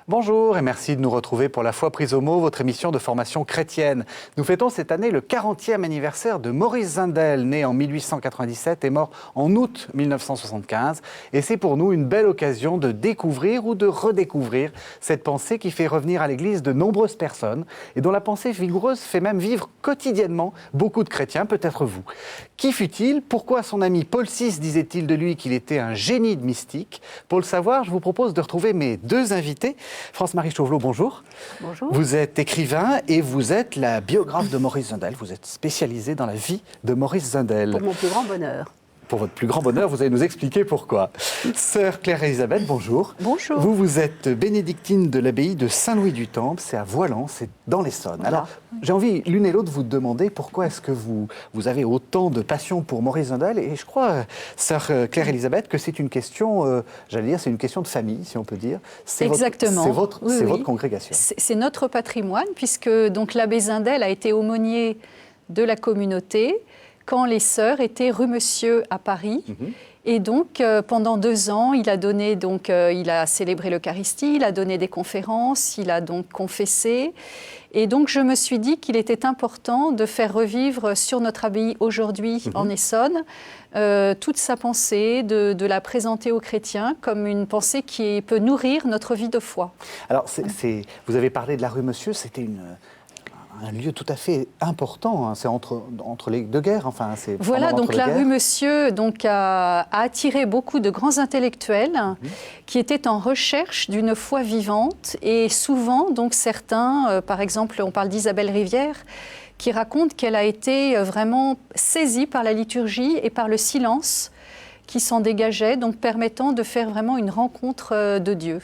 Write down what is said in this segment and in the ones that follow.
Bonjour et merci de nous retrouver pour La Foi prise au mot, votre émission de formation chrétienne. Nous fêtons cette année le 40e anniversaire de Maurice Zindel, né en 1897 et mort en août 1975. Et c'est pour nous une belle occasion de découvrir ou de redécouvrir cette pensée qui fait revenir à l'Église de nombreuses personnes et dont la pensée vigoureuse fait même vivre quotidiennement beaucoup de chrétiens, peut-être vous. Qui fut-il? Pourquoi son ami Paul VI disait-il de lui qu'il était un génie de mystique? Pour le savoir, je vous propose de retrouver mes deux invités. France-Marie Chauvelot, bonjour. Bonjour. Vous êtes écrivain et vous êtes la biographe de Maurice Zindel. Vous êtes spécialisée dans la vie de Maurice Zindel. Pour mon plus grand bonheur. Pour votre plus grand bonheur, vous allez nous expliquer pourquoi. Sœur Claire-Élisabeth, bonjour. Bonjour. Vous êtes bénédictine de l'abbaye de Saint-Louis-du-Temple, c'est à Voilan, c'est dans l'Essonne. Voilà. Alors, j'ai envie l'une et l'autre de vous demander pourquoi est-ce que vous avez autant de passion pour Maurice Zindel. Et je crois, sœur Claire-Élisabeth, que c'est une question, j'allais dire, c'est une question de famille, si on peut dire. Exactement. C'est votre congrégation. C'est notre patrimoine, puisque donc l'abbé Zindel a été aumônier de la communauté quand les sœurs étaient rue Monsieur à Paris. Et donc, pendant 2 ans, il a célébré l'Eucharistie, il a donné des conférences, il a donc confessé. Et donc, je me suis dit qu'il était important de faire revivre sur notre abbaye aujourd'hui en Essonne toute sa pensée, de la présenter aux chrétiens comme une pensée qui peut nourrir notre vie de foi. Alors, vous avez parlé de la rue Monsieur, c'était un lieu tout à fait important, hein. C'est entre les deux guerres. Enfin, voilà, donc la rue Monsieur a attiré beaucoup de grands intellectuels qui étaient en recherche d'une foi vivante. Et souvent, donc certains, par exemple, on parle d'Isabelle Rivière, qui raconte qu'elle a été vraiment saisie par la liturgie et par le silence qui s'en dégageait, donc permettant de faire vraiment une rencontre de Dieu.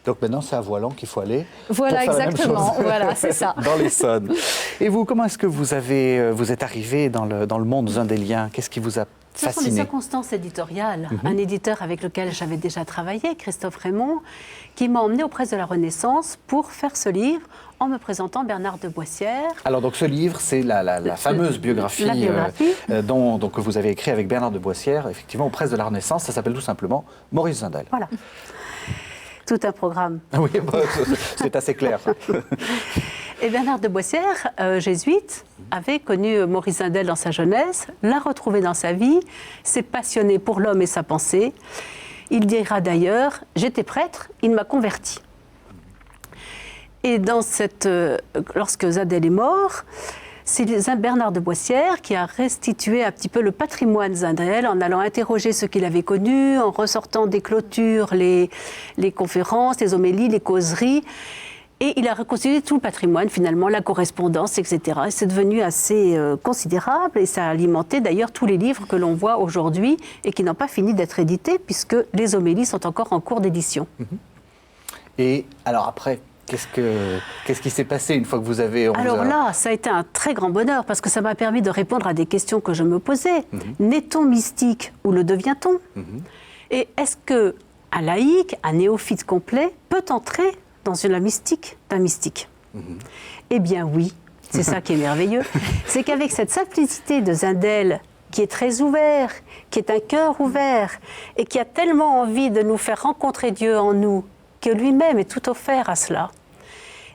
Donc maintenant, c'est à Voilan qu'il faut aller. Voilà, exactement. Voilà, c'est ça. Dans l'Essonne. Et vous, comment est-ce que vous êtes arrivé dans le monde zindélien? Qu'est-ce qui vous a fasciné? Ce sont des circonstances éditoriales. Un éditeur avec lequel j'avais déjà travaillé, Christophe Raymond, qui m'a emmené aux Presses de la Renaissance pour faire ce livre en me présentant Bernard de Boissière. Alors donc ce livre, c'est la fameuse biographie, que vous avez écrite avec Bernard de Boissière, effectivement aux Presses de la Renaissance. Ça s'appelle tout simplement Maurice Zindel. Voilà. Tout un programme. Oui, c'est assez clair. Et Bernard de Boissière, jésuite, avait connu Maurice Zindel dans sa jeunesse, l'a retrouvé dans sa vie, s'est passionné pour l'homme et sa pensée. Il dira d'ailleurs « J'étais prêtre, il m'a converti ». Et lorsque Zindel est mort, c'est Bernard de Boissière qui a restitué un petit peu le patrimoine Zindel en allant interroger ceux qu'il avait connus, en ressortant des clôtures, les conférences, les homélies, les causeries. Et il a reconstitué tout le patrimoine, finalement, la correspondance, etc. Et c'est devenu assez considérable et ça a alimenté d'ailleurs tous les livres que l'on voit aujourd'hui et qui n'ont pas fini d'être édités puisque les homélies sont encore en cours d'édition. Et alors après, qu'est-ce qui s'est passé une fois que vous avez... Là, ça a été un très grand bonheur parce que ça m'a permis de répondre à des questions que je me posais. N'est-on mystique ou le devient-on? Et est-ce qu'un laïc, un néophyte complet, peut entrer dans la mystique d'un mystique? Eh bien oui, c'est ça qui est merveilleux. C'est qu'avec cette simplicité de Zindel, qui est très ouvert, qui est un cœur ouvert et qui a tellement envie de nous faire rencontrer Dieu en nous, que lui-même est tout offert à cela.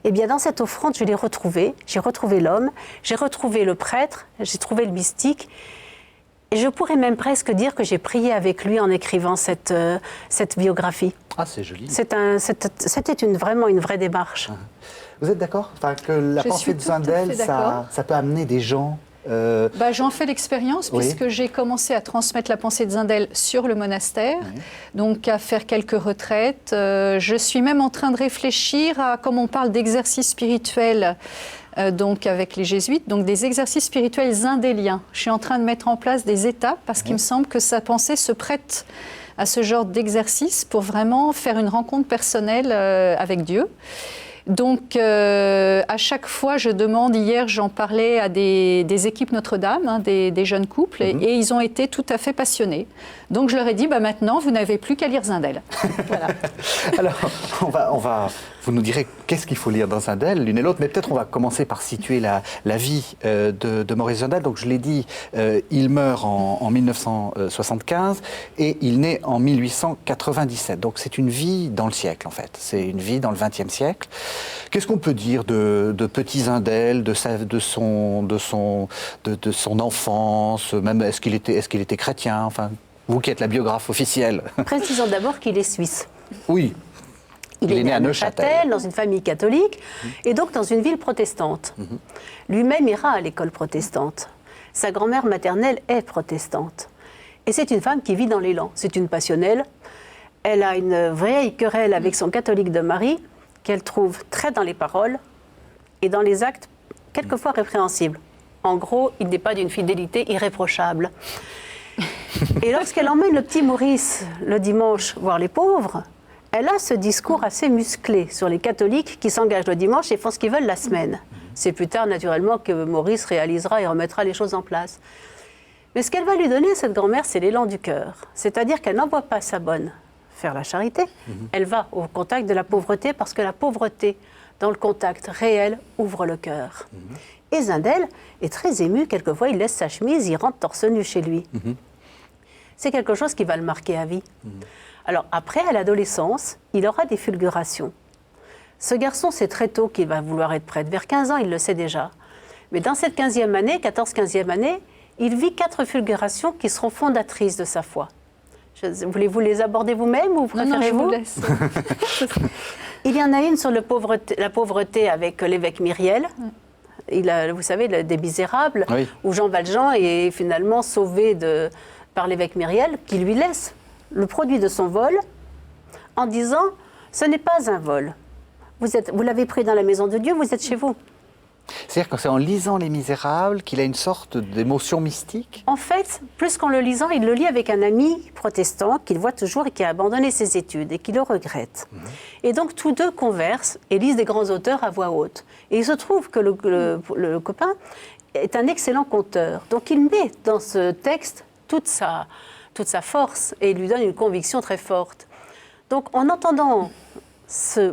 Eh bien, dans cette offrande, je l'ai retrouvé. J'ai retrouvé l'homme, j'ai retrouvé le prêtre, j'ai trouvé le mystique. Et je pourrais même presque dire que j'ai prié avec lui en écrivant cette biographie. Ah, c'est joli. C'était vraiment une vraie démarche. Vous êtes d'accord? Enfin, que la pensée de Zindel, ça peut amener des gens... J'en fais l'expérience puisque j'ai commencé à transmettre la pensée de Zindel sur le monastère, donc à faire quelques retraites. Je suis même en train de réfléchir à, comme on parle d'exercices spirituels, donc avec les jésuites, donc des exercices spirituels zindéliens. Je suis en train de mettre en place des étapes parce qu'il me semble que sa pensée se prête à ce genre d'exercice pour vraiment faire une rencontre personnelle avec Dieu. Donc, à chaque fois, je demande, hier, j'en parlais à des équipes Notre-Dame, hein, des jeunes couples, et ils ont été tout à fait passionnés. Donc, je leur ai dit, bah, maintenant, vous n'avez plus qu'à lire Zindel. Voilà. Alors, vous nous direz qu'est-ce qu'il faut lire dans Zindel, l'une et l'autre, mais peut-être on va commencer par situer la vie de Maurice Zindel. Donc, je l'ai dit, il meurt en 1975 et il naît en 1897. Donc, c'est une vie dans le siècle, en fait. C'est une vie dans le XXe siècle. Qu'est-ce qu'on peut dire de petit Zindel, de son enfance, même est-ce qu'il était chrétien, enfin, vous qui êtes la biographe officielle. Précisons d'abord qu'il est suisse. Oui. Il est né à Neuchâtel, dans une famille catholique, et donc dans une ville protestante. Lui-même ira à l'école protestante. Sa grand-mère maternelle est protestante. Et c'est une femme qui vit dans l'élan. C'est une passionnelle. Elle a une vraie querelle avec son catholique de mari, qu'elle trouve très dans les paroles et dans les actes, quelquefois répréhensibles. En gros, il n'est pas d'une fidélité irréprochable. Et lorsqu'elle emmène le petit Maurice le dimanche voir les pauvres, elle a ce discours assez musclé sur les catholiques qui s'engagent le dimanche et font ce qu'ils veulent la semaine. C'est plus tard, naturellement, que Maurice réalisera et remettra les choses en place. Mais ce qu'elle va lui donner, cette grand-mère, c'est l'élan du cœur. C'est-à-dire qu'elle n'envoie pas sa bonne faire la charité, elle va au contact de la pauvreté parce que la pauvreté, dans le contact réel, ouvre le cœur. Et Zindel est très ému, quelquefois il laisse sa chemise, il rentre torse nu chez lui. C'est quelque chose qui va le marquer à vie. Alors après, à l'adolescence, il aura des fulgurations. Ce garçon sait très tôt qu'il va vouloir être prêtre. Vers 15 ans, il le sait déjà. Mais dans cette 15e année, 14-15e année, il vit 4 fulgurations qui seront fondatrices de sa foi. Voulez-vous les aborder vous-même ou préférez-vous ? Non, je vous laisse. Il y en a une sur la pauvreté avec l'évêque Myriel. Il a, vous savez, des Misérables, oui. Où Jean Valjean est finalement sauvé par l'évêque Myriel, qui lui laisse le produit de son vol en disant « ce n'est pas un vol. Vous l'avez pris dans la maison de Dieu, vous êtes chez vous. » C'est-à-dire que c'est en lisant Les Misérables qu'il a une sorte d'émotion mystique ? En fait, plus qu'en le lisant, il le lit avec un ami protestant qu'il voit toujours et qui a abandonné ses études et qui le regrette. Et donc tous deux conversent et lisent des grands auteurs à voix haute. Et il se trouve que le copain est un excellent conteur. Donc il met dans ce texte toute sa force et il lui donne une conviction très forte. Donc en entendant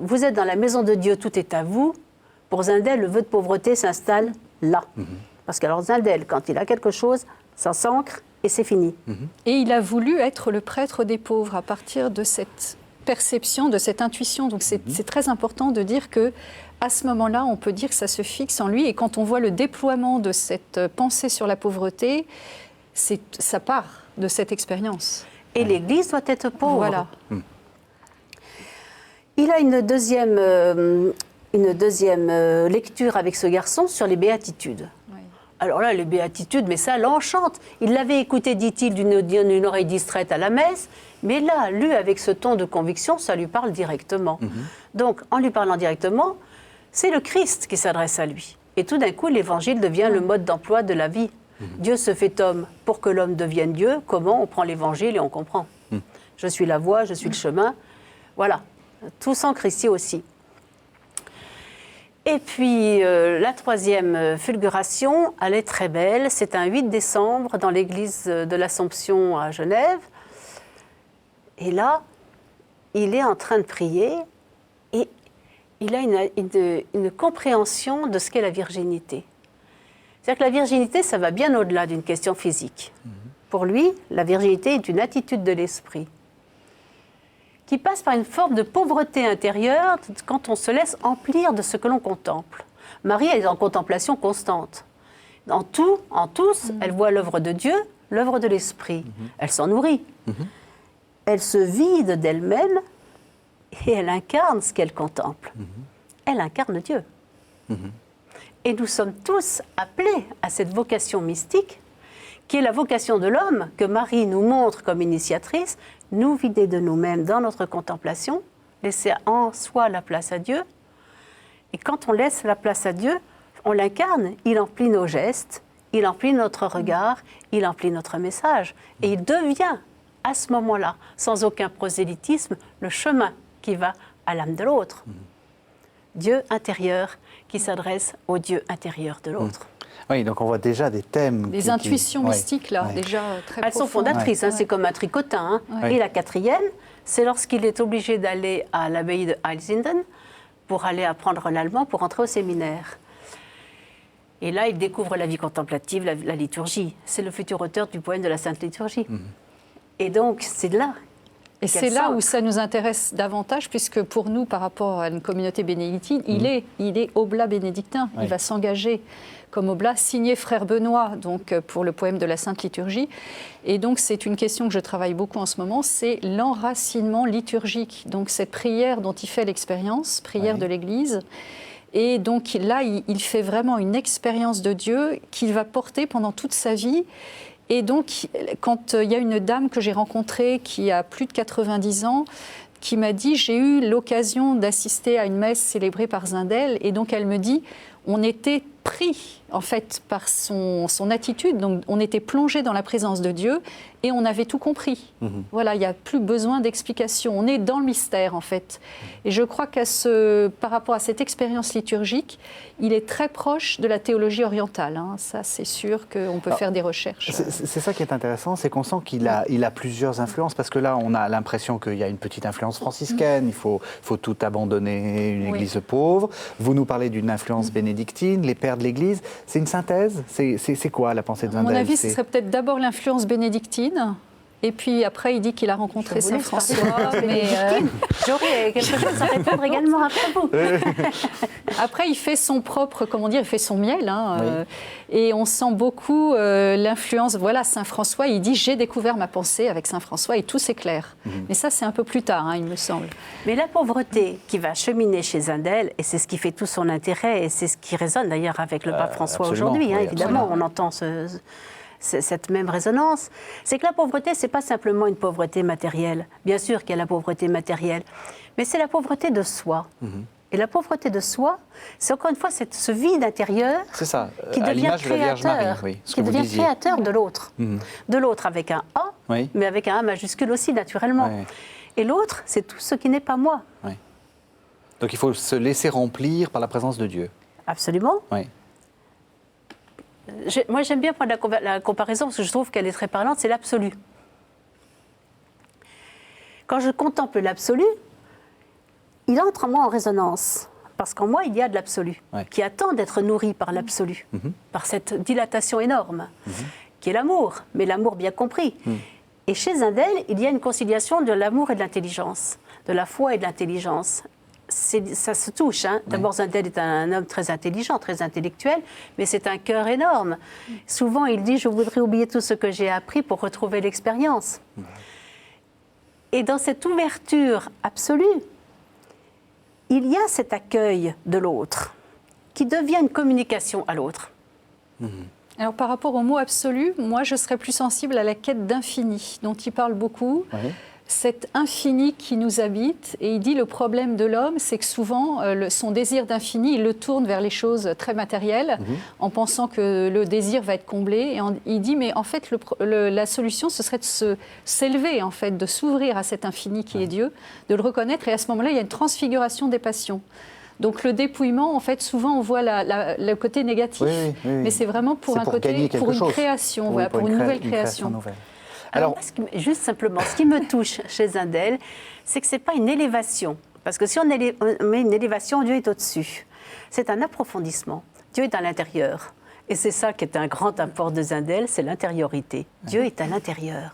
vous êtes dans la maison de Dieu, tout est à vous », pour Zindel, le vœu de pauvreté s'installe là. Parce que alors Zindel, quand il a quelque chose, ça s'ancre et c'est fini. Et il a voulu être le prêtre des pauvres à partir de cette perception, de cette intuition. Donc c'est très important de dire que à ce moment-là, on peut dire que ça se fixe en lui. Et quand on voit le déploiement de cette pensée sur la pauvreté, ça part de cette expérience. Et l'Église doit être pauvre. Voilà. Il a une deuxième lecture avec ce garçon sur les béatitudes. Oui. Alors là, les béatitudes, mais ça l'enchante. Il l'avait écouté, dit-il, d'une oreille distraite à la messe, mais là, lu avec ce ton de conviction, ça lui parle directement. Donc, en lui parlant directement, c'est le Christ qui s'adresse à lui. Et tout d'un coup, l'Évangile devient le mode d'emploi de la vie. Dieu se fait homme pour que l'homme devienne Dieu. Comment ? On prend l'Évangile et on comprend. Je suis la voie, je suis le chemin. Voilà. Tout s'ancre ici aussi. Et puis, la troisième fulguration, elle est très belle. C'est un 8 décembre dans l'église de l'Assomption à Genève. Et là, il est en train de prier et il a une compréhension de ce qu'est la virginité. C'est-à-dire que la virginité, ça va bien au-delà d'une question physique. Pour lui, la virginité est une attitude de l'esprit qui passe par une forme de pauvreté intérieure quand on se laisse emplir de ce que l'on contemple. Marie est en contemplation constante. En tous, elle voit l'œuvre de Dieu, l'œuvre de l'Esprit. Elle s'en nourrit. Elle se vide d'elle-même et elle incarne ce qu'elle contemple. Elle incarne Dieu. Et nous sommes tous appelés à cette vocation mystique qui est la vocation de l'homme, que Marie nous montre comme initiatrice, nous vider de nous-mêmes dans notre contemplation, laisser en soi la place à Dieu. Et quand on laisse la place à Dieu, on l'incarne, il emplit nos gestes, il emplit notre regard, il emplit notre message. Et il devient, à ce moment-là, sans aucun prosélytisme, le chemin qui va à l'âme de l'autre. Dieu intérieur qui s'adresse au Dieu intérieur de l'autre. Oui, donc on voit déjà des thèmes. Des intuitions mystiques, là, ouais. déjà très Elles sont profondes. fondatrices, hein, c'est comme un tricotin. Hein. Ouais. Et la quatrième, c'est lorsqu'il est obligé d'aller à l'abbaye de Einsiedeln pour aller apprendre l'allemand, pour entrer au séminaire. Et là, il découvre la vie contemplative, la liturgie. C'est le futur auteur du poème de la Sainte Liturgie. Et donc, c'est là. Et c'est là où ça nous intéresse davantage, puisque pour nous, par rapport à une communauté bénédictine, il est oblat bénédictin. Oui. Il va s'engager comme oblat, signé frère Benoît, donc pour le poème de la Sainte Liturgie. Et donc, c'est une question que je travaille beaucoup en ce moment, c'est l'enracinement liturgique. Donc, cette prière dont il fait l'expérience, prière de l'Église. Et donc là, il fait vraiment une expérience de Dieu qu'il va porter pendant toute sa vie. Et donc, quand il y a une dame que j'ai rencontrée qui a plus de 90 ans, qui m'a dit, j'ai eu l'occasion d'assister à une messe célébrée par Zindel, et donc elle me dit, on était pris en fait par son attitude, donc on était plongé dans la présence de Dieu et on avait tout compris. Voilà, il n'y a plus besoin d'explication, on est dans le mystère en fait. Et je crois par rapport à cette expérience liturgique, il est très proche de la théologie orientale. Hein. Ça, c'est sûr qu'on peut faire des recherches. C'est ça qui est intéressant, c'est qu'on sent qu'il a plusieurs influences, parce que là, on a l'impression qu'il y a une petite influence franciscaine, il faut tout abandonner, une église pauvre. Vous nous parlez d'une influence bénédictine, les pères de l'Église. C'est une synthèse? C'est quoi la pensée de Zindel? À mon avis, ce serait peut-être d'abord l'influence bénédictine. Et puis après, il dit qu'il a rencontré Saint François. J'aurais quelque chose à répondre également après vous. Après, il fait son propre, comment dire, il fait son miel. Hein, et on sent beaucoup l'influence. Voilà, Saint François, il dit, j'ai découvert ma pensée avec Saint François et tout s'éclaire. Mais ça, c'est un peu plus tard, hein, il me semble. Mais la pauvreté qui va cheminer chez Zindel, et c'est ce qui fait tout son intérêt, et c'est ce qui résonne d'ailleurs avec le pape François aujourd'hui, hein, évidemment, absolument. on entend cette même résonance, c'est que la pauvreté, ce n'est pas simplement une pauvreté matérielle. Bien sûr qu'il y a la pauvreté matérielle, mais c'est la pauvreté de soi. Et la pauvreteté de soi, c'est encore une fois ce vide intérieur qui devient créateur, qui devient créateur de l'autre. De l'autre avec un A, mais avec un A majuscule aussi, naturellement. Et l'autre, c'est tout ce qui n'est pas moi. Donc il faut se laisser remplir par la présence de Dieu. Absolument. Moi, j'aime bien prendre la comparaison parce que je trouve qu'elle est très parlante, c'est l'absolu. Quand je contemple l'absolu, il entre en moi en résonance. Parce qu'en moi, il y a de l'absolu, qui attend d'être nourri par l'absolu, par cette dilatation énorme, qui est l'amour, mais l'amour bien compris. Et chez Zindel, il y a une conciliation de l'amour et de l'intelligence, de la foi et de l'intelligence. Ça se touche. Hein. D'abord, Zindel est un homme très intelligent, très intellectuel, mais c'est un cœur énorme. Souvent, il dit « je voudrais oublier tout ce que j'ai appris pour retrouver l'expérience ». Et dans cette ouverture absolue, il y a cet accueil de l'autre, qui devient une communication à l'autre. Alors, par rapport au mot absolu, moi, je serais plus sensible à la quête d'infini, dont il parle beaucoup. Cet infini qui nous habite, et il dit le problème de l'homme, c'est que souvent son désir d'infini, il le tourne vers les choses très matérielles, en pensant que le désir va être comblé. Et il dit, mais en fait, la solution, ce serait de s'élever, en fait, de s'ouvrir à cet infini qui est Dieu, de le reconnaître, et à ce moment-là, il y a une transfiguration des passions. Donc le dépouillement, en fait, souvent on voit le côté négatif, mais c'est vraiment pour une création, pour une nouvelle création. Alors, juste simplement, ce qui me touche chez Zindel, c'est que ce n'est pas une élévation. Parce que si on met une élévation, Dieu est au-dessus. C'est un approfondissement. Dieu est à l'intérieur. Et c'est ça qui est un grand apport de Zindel, c'est l'intériorité. Dieu est à l'intérieur.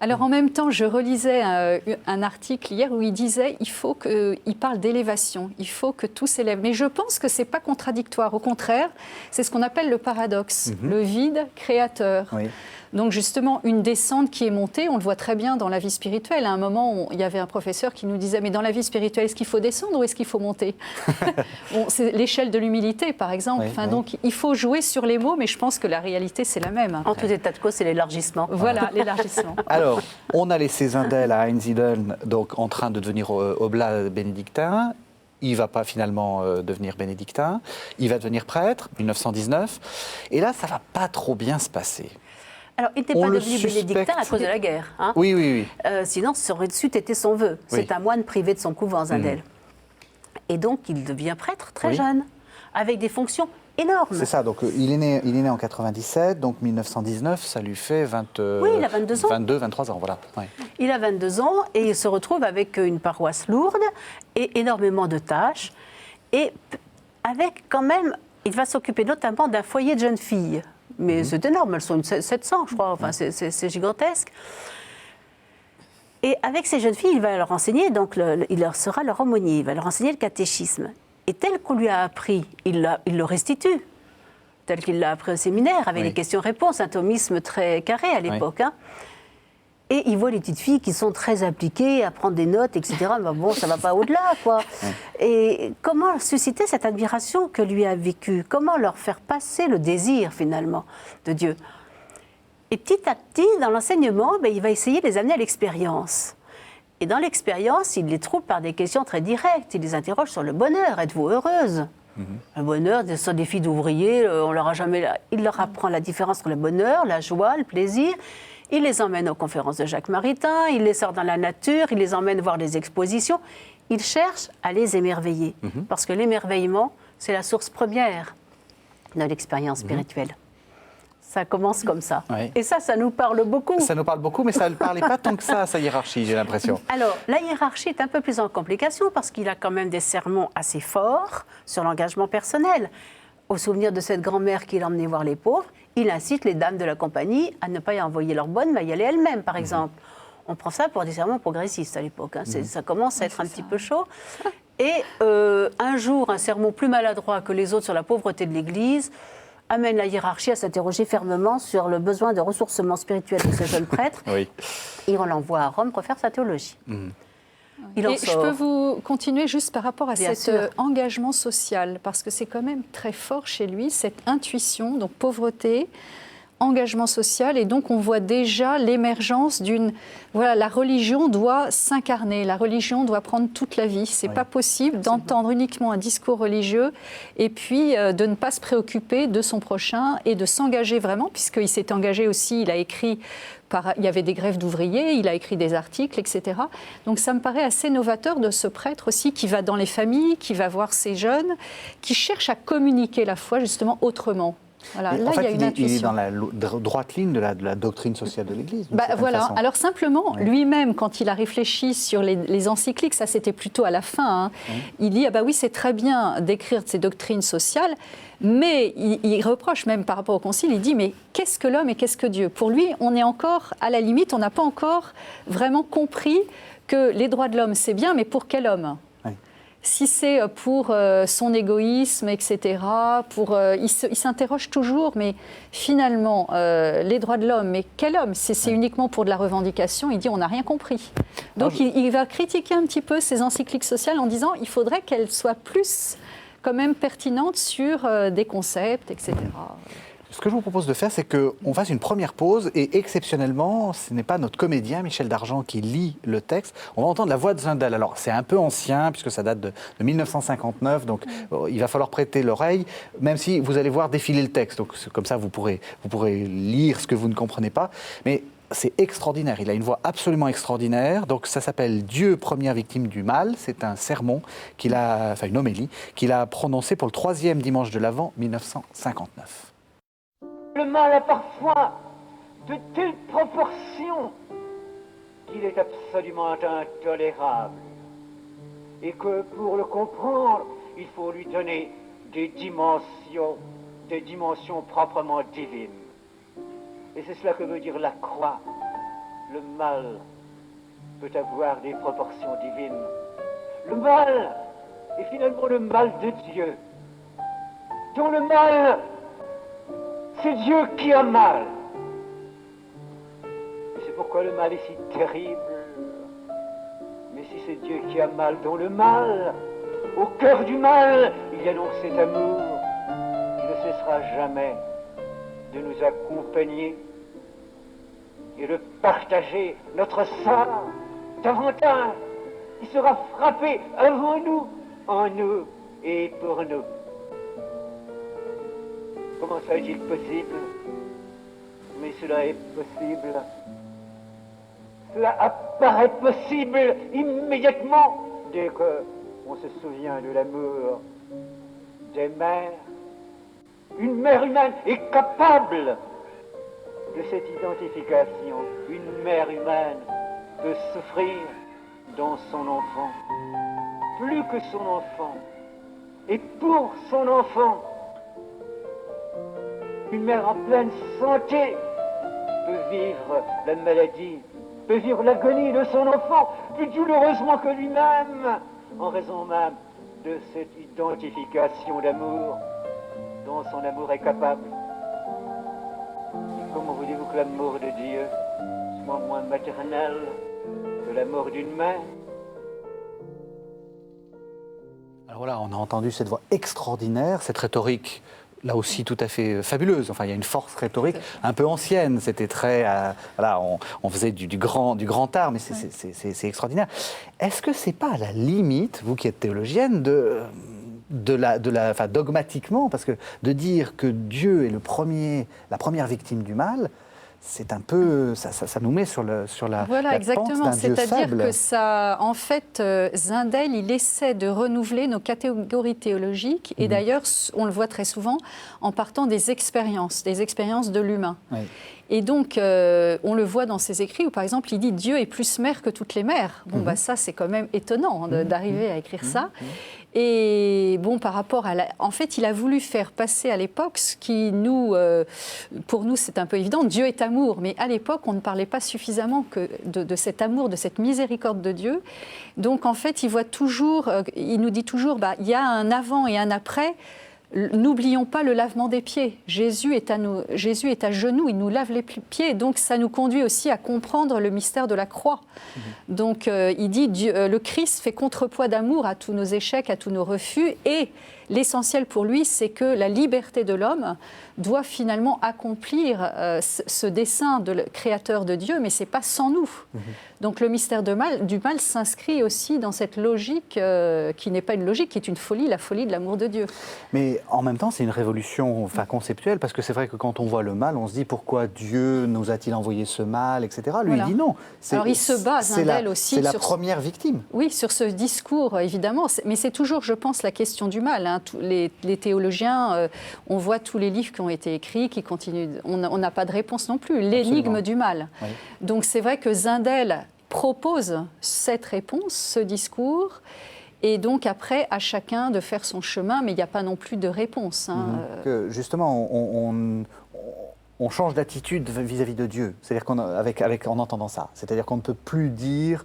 Alors en même temps, je relisais un article hier où il disait il parle d'élévation, il faut que tout s'élève. Mais je pense que ce n'est pas contradictoire. Au contraire, c'est ce qu'on appelle le paradoxe, le vide créateur. Donc justement, une descente qui est montée, on le voit très bien dans la vie spirituelle. À un moment, il y avait un professeur qui nous disait « Mais dans la vie spirituelle, est-ce qu'il faut descendre ou est-ce qu'il faut monter ?» C'est l'échelle de l'humilité, par exemple. Donc il faut jouer sur les mots, mais je pense que la réalité, c'est la même. En tout état de cause, c'est l'élargissement. Voilà, l'élargissement. Alors, on a laissé Zindel à Einsiedeln, donc en train de devenir oblat bénédictin. Il ne va pas finalement devenir bénédictin. Il va devenir prêtre, 1919. Et là, ça ne va pas trop bien se passer. Alors, il n'était pas devenu bénédictin à cause de la guerre. Hein. Oui. Sinon, ça aurait de suite été son vœu. C'est un moine privé de son couvent, Zindel. Et donc, il devient prêtre très jeune, avec des fonctions énormes. C'est ça, donc il est né en 97, donc 1919, ça lui fait 22 ans. 23 ans, voilà. Ouais. Il a 22 ans et il se retrouve avec une paroisse lourde et énormément de tâches. Et avec quand même, il va s'occuper notamment d'un foyer de jeunes filles. Mais c'est énorme, elles sont 700, je crois, enfin c'est gigantesque. Et avec ces jeunes filles, il va leur enseigner, donc il leur sera leur aumônier, il va leur enseigner le catéchisme. Et tel qu'on lui a appris, il le restitue, tel qu'il l'a appris au séminaire, avec des questions-réponses, un thomisme très carré à l'époque. Hein. Et il voit les petites filles qui sont très appliquées à prendre des notes, etc. Mais bon, ça ne va pas au-delà, quoi. Et comment susciter cette admiration que lui a vécue? Comment leur faire passer le désir, finalement, de Dieu? Et petit à petit, dans l'enseignement, il va essayer de les amener à l'expérience. Et dans l'expérience, il les trouve par des questions très directes. Il les interroge sur le bonheur. Êtes-vous heureuse? Le bonheur, ce sont des filles d'ouvriers, on leur a jamais... Il leur apprend la différence entre le bonheur, la joie, le plaisir. Il les emmène aux conférences de Jacques Maritain, il les sort dans la nature, il les emmène voir des expositions. Il cherche à les émerveiller. Parce que l'émerveillement, c'est la source première de l'expérience spirituelle. Ça commence comme ça. Oui. Et ça nous parle beaucoup. Ça nous parle beaucoup, mais ça ne parlait pas tant que ça à sa hiérarchie, j'ai l'impression. Alors, la hiérarchie est un peu plus en complication parce qu'il a quand même des sermons assez forts sur l'engagement personnel. Au souvenir de cette grand-mère qu'il emmenait voir les pauvres, il incite les dames de la compagnie à ne pas y envoyer leurs bonnes, mais à y aller elles-mêmes, par exemple. On prend ça pour des sermons progressistes à l'époque. Hein. Ça commence à être un petit peu chaud. Et un jour, un sermon plus maladroit que les autres sur la pauvreté de l'Église amène la hiérarchie à s'interroger fermement sur le besoin de ressourcement spirituel de ce jeune prêtre. Et on l'envoie à Rome pour faire sa théologie. Et je peux vous continuer juste par rapport à cet engagement social, parce que c'est quand même très fort chez lui, cette intuition, donc pauvreté, engagement social, et donc on voit déjà l'émergence d'une... Voilà, la religion doit s'incarner, la religion doit prendre toute la vie. C'est pas possible d'entendre uniquement un discours religieux et puis de ne pas se préoccuper de son prochain et de s'engager vraiment, puisqu'il s'est engagé aussi, il a écrit... Il y avait des grèves d'ouvriers, il a écrit des articles, etc. Donc ça me paraît assez novateur de ce prêtre aussi qui va dans les familles, qui va voir ces jeunes, qui cherche à communiquer la foi justement autrement. Voilà, là, en fait, il y a une intuition. Il est dans la droite ligne de la doctrine sociale de l'Église. Voilà. Façon. Alors simplement, lui-même, quand il a réfléchi sur les encycliques, ça c'était plutôt à la fin, il dit, c'est très bien d'écrire ces doctrines sociales, mais il reproche même par rapport au Concile, il dit, mais qu'est-ce que l'homme et qu'est-ce que Dieu? Pour lui, on est encore, à la limite, on n'a pas encore vraiment compris que les droits de l'homme, c'est bien, mais pour quel homme? Si c'est pour son égoïsme, etc., il s'interroge toujours, mais finalement, les droits de l'homme, mais quel homme? C'est uniquement pour de la revendication, il dit on n'a rien compris. Donc il va critiquer un petit peu ces encycliques sociales en disant il faudrait qu'elles soient plus quand même pertinentes sur des concepts, etc. Ce que je vous propose de faire, c'est qu'on fasse une première pause et exceptionnellement, ce n'est pas notre comédien Michel Dargent qui lit le texte. On va entendre la voix de Zundel. Alors, c'est un peu ancien puisque ça date de 1959, donc il va falloir prêter l'oreille, même si vous allez voir défiler le texte. Donc, comme ça, vous pourrez lire ce que vous ne comprenez pas. Mais c'est extraordinaire. Il a une voix absolument extraordinaire. Donc, ça s'appelle Dieu, première victime du mal. C'est un sermon une homélie qu'il a prononcée pour le 3e dimanche de l'Avent 1959. Le mal a parfois de telles proportions qu'il est absolument intolérable et que pour le comprendre, il faut lui donner des dimensions proprement divines. Et c'est cela que veut dire la croix. Le mal peut avoir des proportions divines. Le mal est finalement le mal de Dieu, dont le mal... C'est Dieu qui a mal. Et c'est pourquoi le mal est si terrible. Mais si c'est Dieu qui a mal, dont le mal, au cœur du mal, il y a donc cet amour qui ne cessera jamais de nous accompagner et de partager notre sort davantage, qui sera frappé avant nous, en nous et pour nous. Comment ça est-il possible? Mais cela est possible. Cela apparaît possible immédiatement dès que on se souvient de l'amour des mères. Une mère humaine est capable de cette identification. Une mère humaine peut souffrir dans son enfant, plus que son enfant, et pour son enfant. Une mère en pleine santé peut vivre la maladie, peut vivre l'agonie de son enfant plus douloureusement que lui-même, en raison même de cette identification d'amour dont son amour est capable. Et comment voulez-vous que l'amour de Dieu soit moins maternel que l'amour d'une mère? Alors voilà, on a entendu cette voix extraordinaire, cette rhétorique là aussi tout à fait fabuleuse. Enfin, il y a une force rhétorique un peu ancienne. C'était très... voilà, on faisait du grand art, mais c'est extraordinaire. Est-ce que c'est pas à la limite, vous qui êtes théologienne, enfin, dogmatiquement, parce que de dire que Dieu est la première victime du mal, c'est un peu, ça nous met sur la voilà, la exactement. pente d'un Dieu C'est-à-dire faible. que ça, en fait, Zindel, il essaie de renouveler nos catégories théologiques. Et d'ailleurs, on le voit très souvent en partant des expériences de l'humain. Oui. Et donc, on le voit dans ses écrits où, par exemple, il dit « Dieu est plus mère que toutes les mères ». Bon, bah, ça, c'est quand même étonnant d'arriver à écrire ça. Et bon, par rapport à en fait, il a voulu faire passer à l'époque ce qui pour nous, c'est un peu évident, Dieu est amour. Mais à l'époque, on ne parlait pas suffisamment que de cet amour, de cette miséricorde de Dieu. Donc, en fait, il nous dit toujours, bah, il y a un avant et un après. N'oublions pas le lavement des pieds. Jésus est à genoux, il nous lave les pieds. Donc ça nous conduit aussi à comprendre le mystère de la croix. Donc il dit, le Christ fait contrepoids d'amour à tous nos échecs, à tous nos refus. Et l'essentiel pour lui, c'est que la liberté de l'homme doit finalement accomplir ce dessein de créateur de Dieu, mais ce n'est pas sans nous. Donc le mystère du mal s'inscrit aussi dans cette logique qui n'est pas une logique, qui est une folie, la folie de l'amour de Dieu. Mais en même temps, c'est une révolution conceptuelle, parce que c'est vrai que quand on voit le mal, on se dit pourquoi Dieu nous a-t-il envoyé ce mal, etc. Lui, il dit non. Alors il se base, Zindel aussi. C'est la première victime. Oui, sur ce discours, évidemment. Mais c'est toujours, je pense, la question du mal. Hein. Les théologiens, on voit tous les livres qui ont été écrits, qui continuent. On n'a pas de réponse non plus. L'énigme du mal. Oui. Donc c'est vrai que Zindel propose cette réponse, ce discours. Et donc après, à chacun de faire son chemin, mais il n'y a pas non plus de réponse. Hein. Que justement, on change d'attitude vis-à-vis de Dieu, c'est-à-dire en entendant ça. C'est-à-dire qu'on ne peut plus dire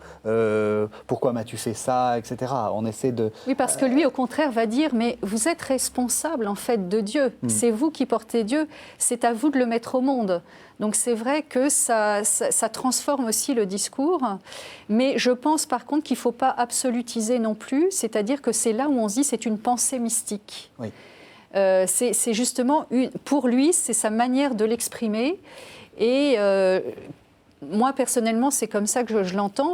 pourquoi m'as-tu fait ça, etc. On essaie de... Oui, parce que lui, au contraire, va dire mais vous êtes responsable en fait de Dieu. C'est vous qui portez Dieu. C'est à vous de le mettre au monde. Donc c'est vrai que ça transforme aussi le discours. Mais je pense par contre qu'il ne faut pas absolutiser non plus. C'est-à-dire que c'est là où on se dit c'est une pensée mystique. Oui. C'est justement, pour lui, c'est sa manière de l'exprimer. Et moi, personnellement, c'est comme ça que je l'entends.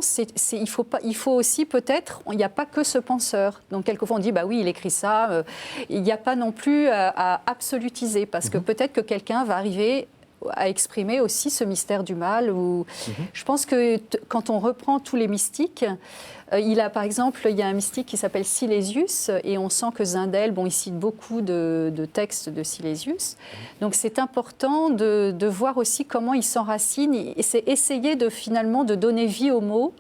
Il faut aussi peut-être, il n'y a pas que ce penseur. Donc, quelquefois, on dit, bah oui, il écrit ça. Il n'y a pas non plus à absolutiser, parce que peut-être que quelqu'un va arriver à exprimer aussi ce mystère du mal. Je pense que quand on reprend tous les mystiques, par exemple, il y a un mystique qui s'appelle Silésius, et on sent que Zindel, il cite beaucoup de textes de Silésius. Donc c'est important de voir aussi comment il s'enracine, et c'est essayer finalement de donner vie aux mots,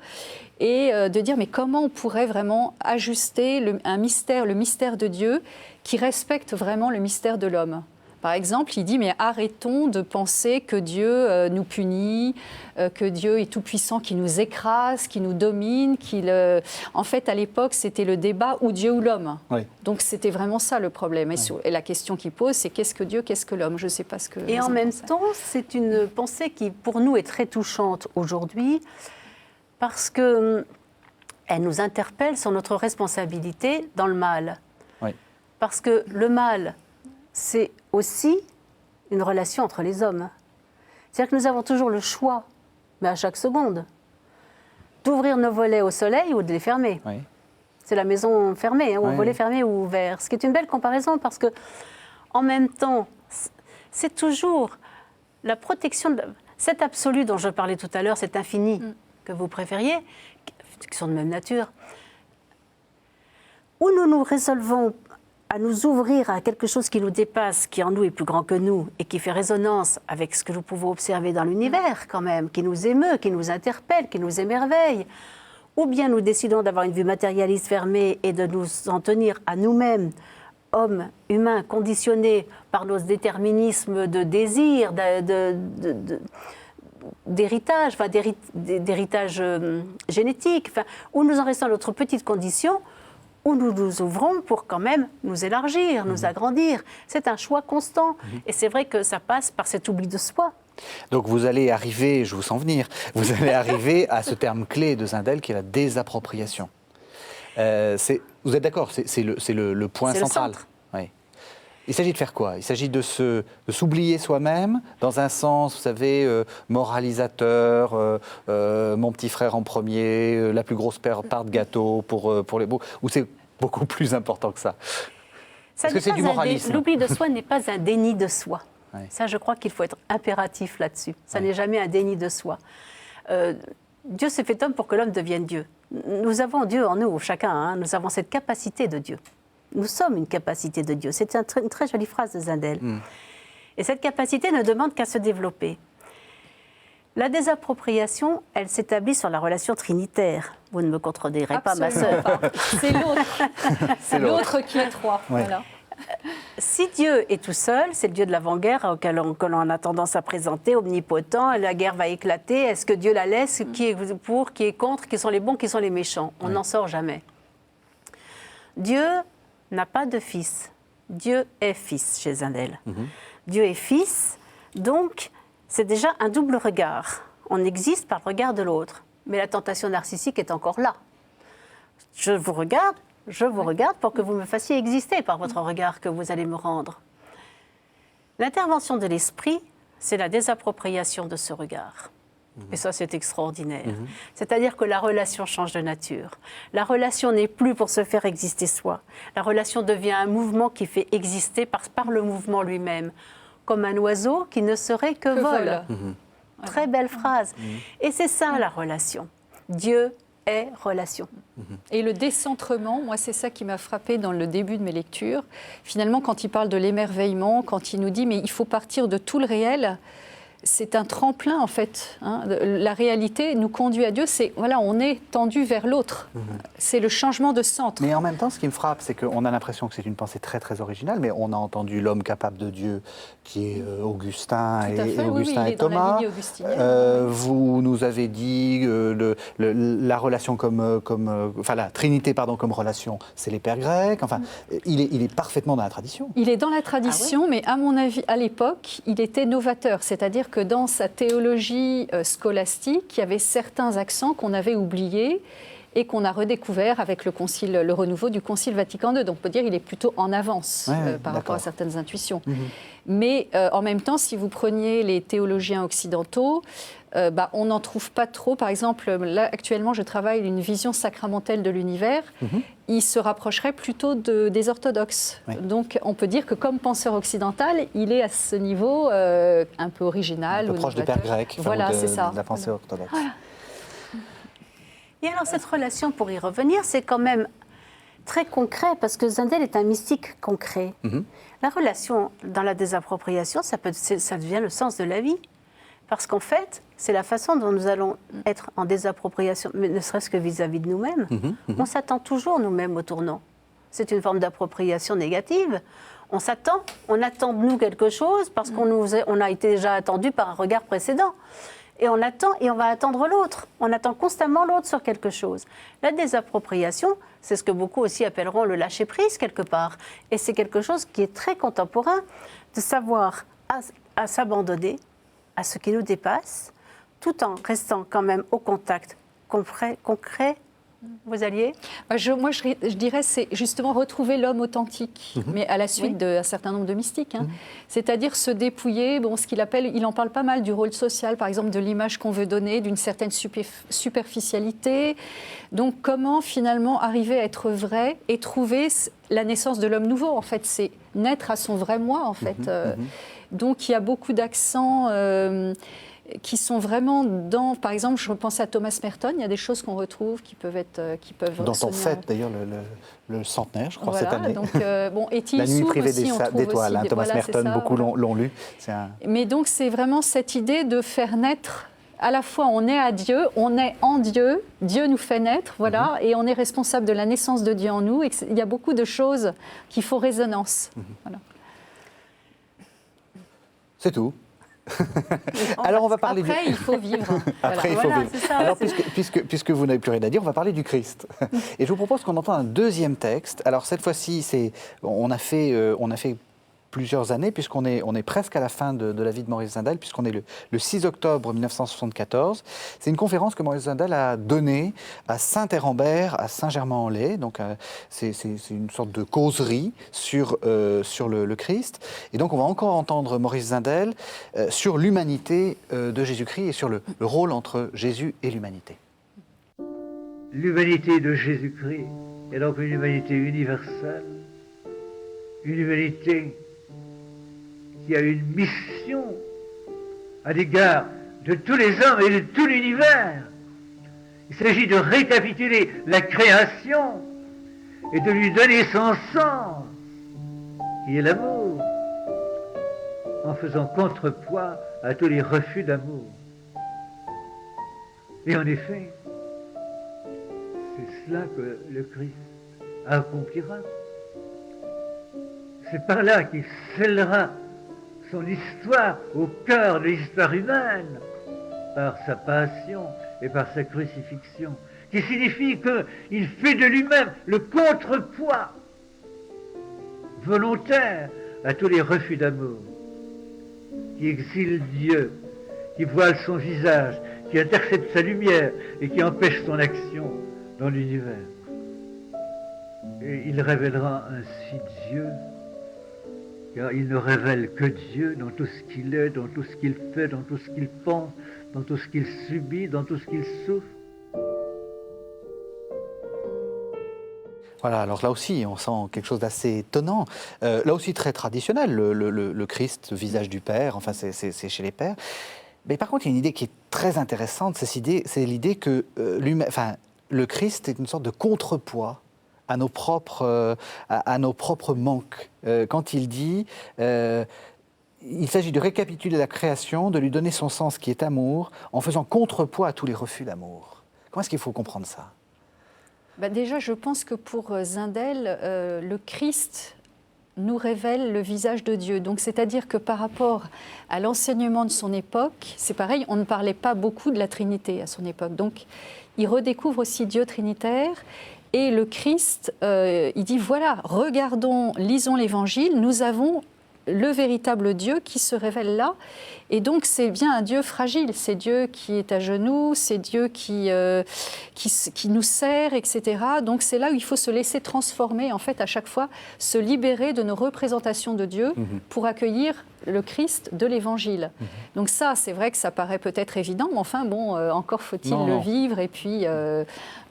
et de dire mais comment on pourrait vraiment ajuster le mystère de Dieu qui respecte vraiment le mystère de l'homme. Par exemple, il dit, mais arrêtons de penser que Dieu nous punit, que Dieu est tout-puissant, qui nous écrase, qui nous domine. En fait, à l'époque, c'était le débat ou Dieu ou l'homme. Oui. Donc, c'était vraiment ça le problème. Et la question qu'il pose, c'est qu'est-ce que Dieu, qu'est-ce que l'homme? Je ne sais pas ce que... Et en même temps, c'est une pensée qui, pour nous, est très touchante aujourd'hui, parce qu'elle nous interpelle sur notre responsabilité dans le mal. Oui. Parce que le mal... c'est aussi une relation entre les hommes. C'est-à-dire que nous avons toujours le choix, mais à chaque seconde, d'ouvrir nos volets au soleil ou de les fermer. Oui. C'est la maison fermée, ou volet fermé ou ouvert. Ce qui est une belle comparaison parce que, en même temps, c'est toujours la protection, cet absolu dont je parlais tout à l'heure, cet infini que vous préfériez, qui sont de même nature, où nous nous résolvons à nous ouvrir à quelque chose qui nous dépasse, qui en nous est plus grand que nous et qui fait résonance avec ce que nous pouvons observer dans l'univers quand même, qui nous émeut, qui nous interpelle, qui nous émerveille. Ou bien nous décidons d'avoir une vue matérialiste fermée et de nous en tenir à nous-mêmes, hommes, humains, conditionnés par nos déterminismes de désir, d'héritage, enfin, d'héritage génétique, enfin, où nous en restons à notre petite condition, où nous nous ouvrons pour quand même nous élargir, nous agrandir. C'est un choix constant. Et c'est vrai que ça passe par cet oubli de soi. Donc vous allez arriver, je vous sens venir, vous allez arriver à ce terme clé de Zindel qui est la désappropriation. Vous êtes d'accord, c'est le point central. Le centre. Oui. Il s'agit de faire quoi? Il s'agit de s'oublier soi-même, dans un sens, vous savez, moralisateur, mon petit frère en premier, la plus grosse part de gâteau pour les beaux, ou c'est beaucoup plus important que ça? Est-ce que c'est du moralisme? L'oubli de soi n'est pas un déni de soi. Ouais. Ça, je crois qu'il faut être impératif là-dessus. Ça n'est jamais un déni de soi. Dieu s'est fait homme pour que l'homme devienne Dieu. Nous avons Dieu en nous, chacun. Hein, nous avons cette capacité de Dieu. Nous sommes une capacité de Dieu. C'est une très jolie phrase de Zindel. Et cette capacité ne demande qu'à se développer. La désappropriation, elle s'établit sur la relation trinitaire. Vous ne me contredirez pas, ma sœur. C'est l'autre. C'est l'autre qui est trois. Ouais. Voilà. Si Dieu est tout seul, c'est le Dieu de l'avant-guerre que l'on a tendance à présenter, omnipotent, la guerre va éclater, est-ce que Dieu la laisse? Qui est pour, qui est contre, qui sont les bons, qui sont les méchants? On n'en sort jamais. Dieu n'a pas de fils. Dieu est fils chez Zindel. Dieu est fils, donc c'est déjà un double regard. On existe par le regard de l'autre, mais la tentation narcissique est encore là. Je vous regarde pour que vous me fassiez exister par votre regard que vous allez me rendre. L'intervention de l'esprit, c'est la désappropriation de ce regard. Et ça, c'est extraordinaire. C'est-à-dire que la relation change de nature. La relation n'est plus pour se faire exister soi. La relation devient un mouvement qui fait exister par le mouvement lui-même, comme un oiseau qui ne serait que vol. Très belle phrase. Et c'est ça, la relation. Dieu est relation. Et le décentrement, moi, c'est ça qui m'a frappée dans le début de mes lectures. Finalement, quand il parle de l'émerveillement, quand il nous dit « mais il faut partir de tout le réel », c'est un tremplin, en fait. Hein. La réalité nous conduit à Dieu. C'est, voilà, on est tendu vers l'autre. C'est le changement de centre. Mais en même temps, ce qui me frappe, c'est qu'on a l'impression que c'est une pensée très, très originale, mais on a entendu l'homme capable de Dieu, qui est Augustin et Augustin et Thomas. Vous nous avez dit la relation enfin la Trinité, pardon, comme relation, c'est les pères grecs. Enfin, il est parfaitement dans la tradition. Il est dans la tradition, mais à mon avis, à l'époque, il était novateur. C'est-à-dire que dans sa théologie scolastique, il y avait certains accents qu'on avait oubliés et qu'on a redécouvert avec le renouveau du Concile Vatican II. Donc on peut dire qu'il est plutôt en avance par rapport à certaines intuitions. Mais en même temps, si vous preniez les théologiens occidentaux, on n'en trouve pas trop. Par exemple, là, actuellement, je travaille une vision sacramentelle de l'univers. Il se rapprocherait plutôt des orthodoxes. Donc, on peut dire que comme penseur occidental, il est à ce niveau un peu original. Un peu proche des pères grecs, voilà, c'est ça. De la pensée orthodoxe. Voilà. Et alors, cette relation, pour y revenir, c'est quand même très concret, parce que Zindel est un mystique concret. La relation dans la désappropriation, ça devient le sens de la vie. Parce qu'en fait, c'est la façon dont nous allons être en désappropriation, mais ne serait-ce que vis-à-vis de nous-mêmes. On s'attend toujours nous-mêmes au tournant. C'est une forme d'appropriation négative. On attend de nous quelque chose parce qu'on a été déjà attendu par un regard précédent. Et on attend et on va attendre l'autre. On attend constamment l'autre sur quelque chose. La désappropriation, c'est ce que beaucoup aussi appelleront le lâcher-prise quelque part. Et c'est quelque chose qui est très contemporain, de savoir à s'abandonner à ce qui nous dépasse, tout en restant quand même au contact concret. Vous alliez ? Moi, je dirais, c'est justement retrouver l'homme authentique, mais à la suite d'un certain nombre de mystiques. C'est-à-dire se dépouiller, ce qu'il appelle, il en parle pas mal du rôle social, par exemple, de l'image qu'on veut donner, d'une certaine superficialité. Donc, comment finalement arriver à être vrai et trouver la naissance de l'homme nouveau, en fait, c'est naître à son vrai moi, en fait. Donc, il y a beaucoup d'accents qui sont vraiment dans, par exemple, je pense à Thomas Merton, il y a des choses qu'on retrouve qui peuvent dont on sonner fête d'ailleurs le centenaire, je crois, voilà, cette année. Donc, bon, et La nuit privée d'étoiles, aussi, Thomas voilà, Merton, ça, beaucoup voilà. l'ont lu. Mais donc c'est vraiment cette idée de faire naître, à la fois on est à Dieu, on est en Dieu, Dieu nous fait naître, voilà, et on est responsable de la naissance de Dieu en nous, et il y a beaucoup de choses qui font résonance. Voilà. C'est tout. Alors on va parler Après, il faut vivre. Après, il faut Voilà, vivre. c'est ça, Alors, c'est- puisque vous n'avez plus rien à dire, on va parler du Christ. Et je vous propose qu'on entende un deuxième texte. Alors cette fois-ci, on a fait plusieurs années, puisqu'on est presque à la fin de la vie de Maurice Zindel, puisqu'on est le 6 octobre 1974. C'est une conférence que Maurice Zindel a donnée à Saint-Hérambert, à Saint-Germain-en-Laye. Donc c'est une sorte de causerie sur le Christ. Et donc on va encore entendre Maurice Zindel sur l'humanité de Jésus-Christ et sur le rôle entre Jésus et l'humanité. L'humanité de Jésus-Christ est donc une humanité universelle, une humanité qui a une mission à l'égard de tous les hommes et de tout l'univers. Il s'agit de récapituler la création et de lui donner son sens, qui est l'amour, en faisant contrepoids à tous les refus d'amour. Et en effet, c'est cela que le Christ accomplira. C'est par là qu'il scellera son histoire au cœur de l'histoire humaine, par sa passion et par sa crucifixion, qui signifie qu'il fait de lui-même le contrepoids volontaire à tous les refus d'amour, qui exilent Dieu, qui voilent son visage, qui interceptent sa lumière et qui empêchent son action dans l'univers. Et il révélera ainsi Dieu, car il ne révèle que Dieu dans tout ce qu'il est, dans tout ce qu'il fait, dans tout ce qu'il pense, dans tout ce qu'il subit, dans tout ce qu'il souffre. Voilà, alors là aussi, on sent quelque chose d'assez étonnant. Là aussi, très traditionnel, le Christ, le visage du Père, enfin, c'est chez les pères. Mais par contre, il y a une idée qui est très intéressante, c'est l'idée que le Christ est une sorte de contrepoids à nos propres manques. Quand il dit il s'agit de récapituler la création, de lui donner son sens qui est amour, en faisant contrepoids à tous les refus d'amour. Comment est-ce qu'il faut comprendre ça ? Déjà, je pense que pour Zindel, le Christ nous révèle le visage de Dieu. Donc, c'est-à-dire que par rapport à l'enseignement de son époque, c'est pareil, on ne parlait pas beaucoup de la Trinité à son époque. Donc, il redécouvre aussi Dieu trinitaire. Et le Christ, il dit, voilà, regardons, lisons l'Évangile, nous avons le véritable Dieu qui se révèle là. Et donc, c'est bien un Dieu fragile. C'est Dieu qui est à genoux, c'est Dieu qui nous sert, etc. Donc, c'est là où il faut se laisser transformer, en fait, à chaque fois, se libérer de nos représentations de Dieu pour accueillir le Christ de l'Évangile. Donc ça, c'est vrai que ça paraît peut-être évident, mais enfin, bon, encore faut-il le vivre et puis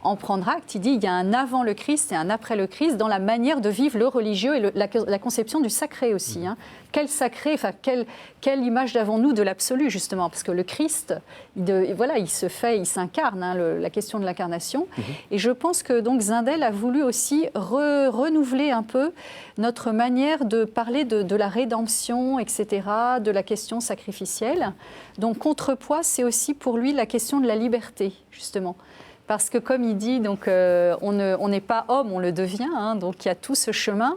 en prendre acte. Il dit, il y a un avant le Christ et un après le Christ dans la manière de vivre le religieux et la conception du sacré aussi. Hein. Quel sacré, enfin, quelle image avons-nous de l'absolu, justement ? Parce que le Christ, il se fait, il s'incarne, hein, la question de l'incarnation. Et je pense que donc Zindel a voulu aussi renouveler un peu notre manière de parler de la rédemption, etc., de la question sacrificielle. Donc, contrepoids, c'est aussi pour lui la question de la liberté, justement. Parce que, comme il dit, donc, on n'est pas homme, on le devient, hein, donc il y a tout ce chemin.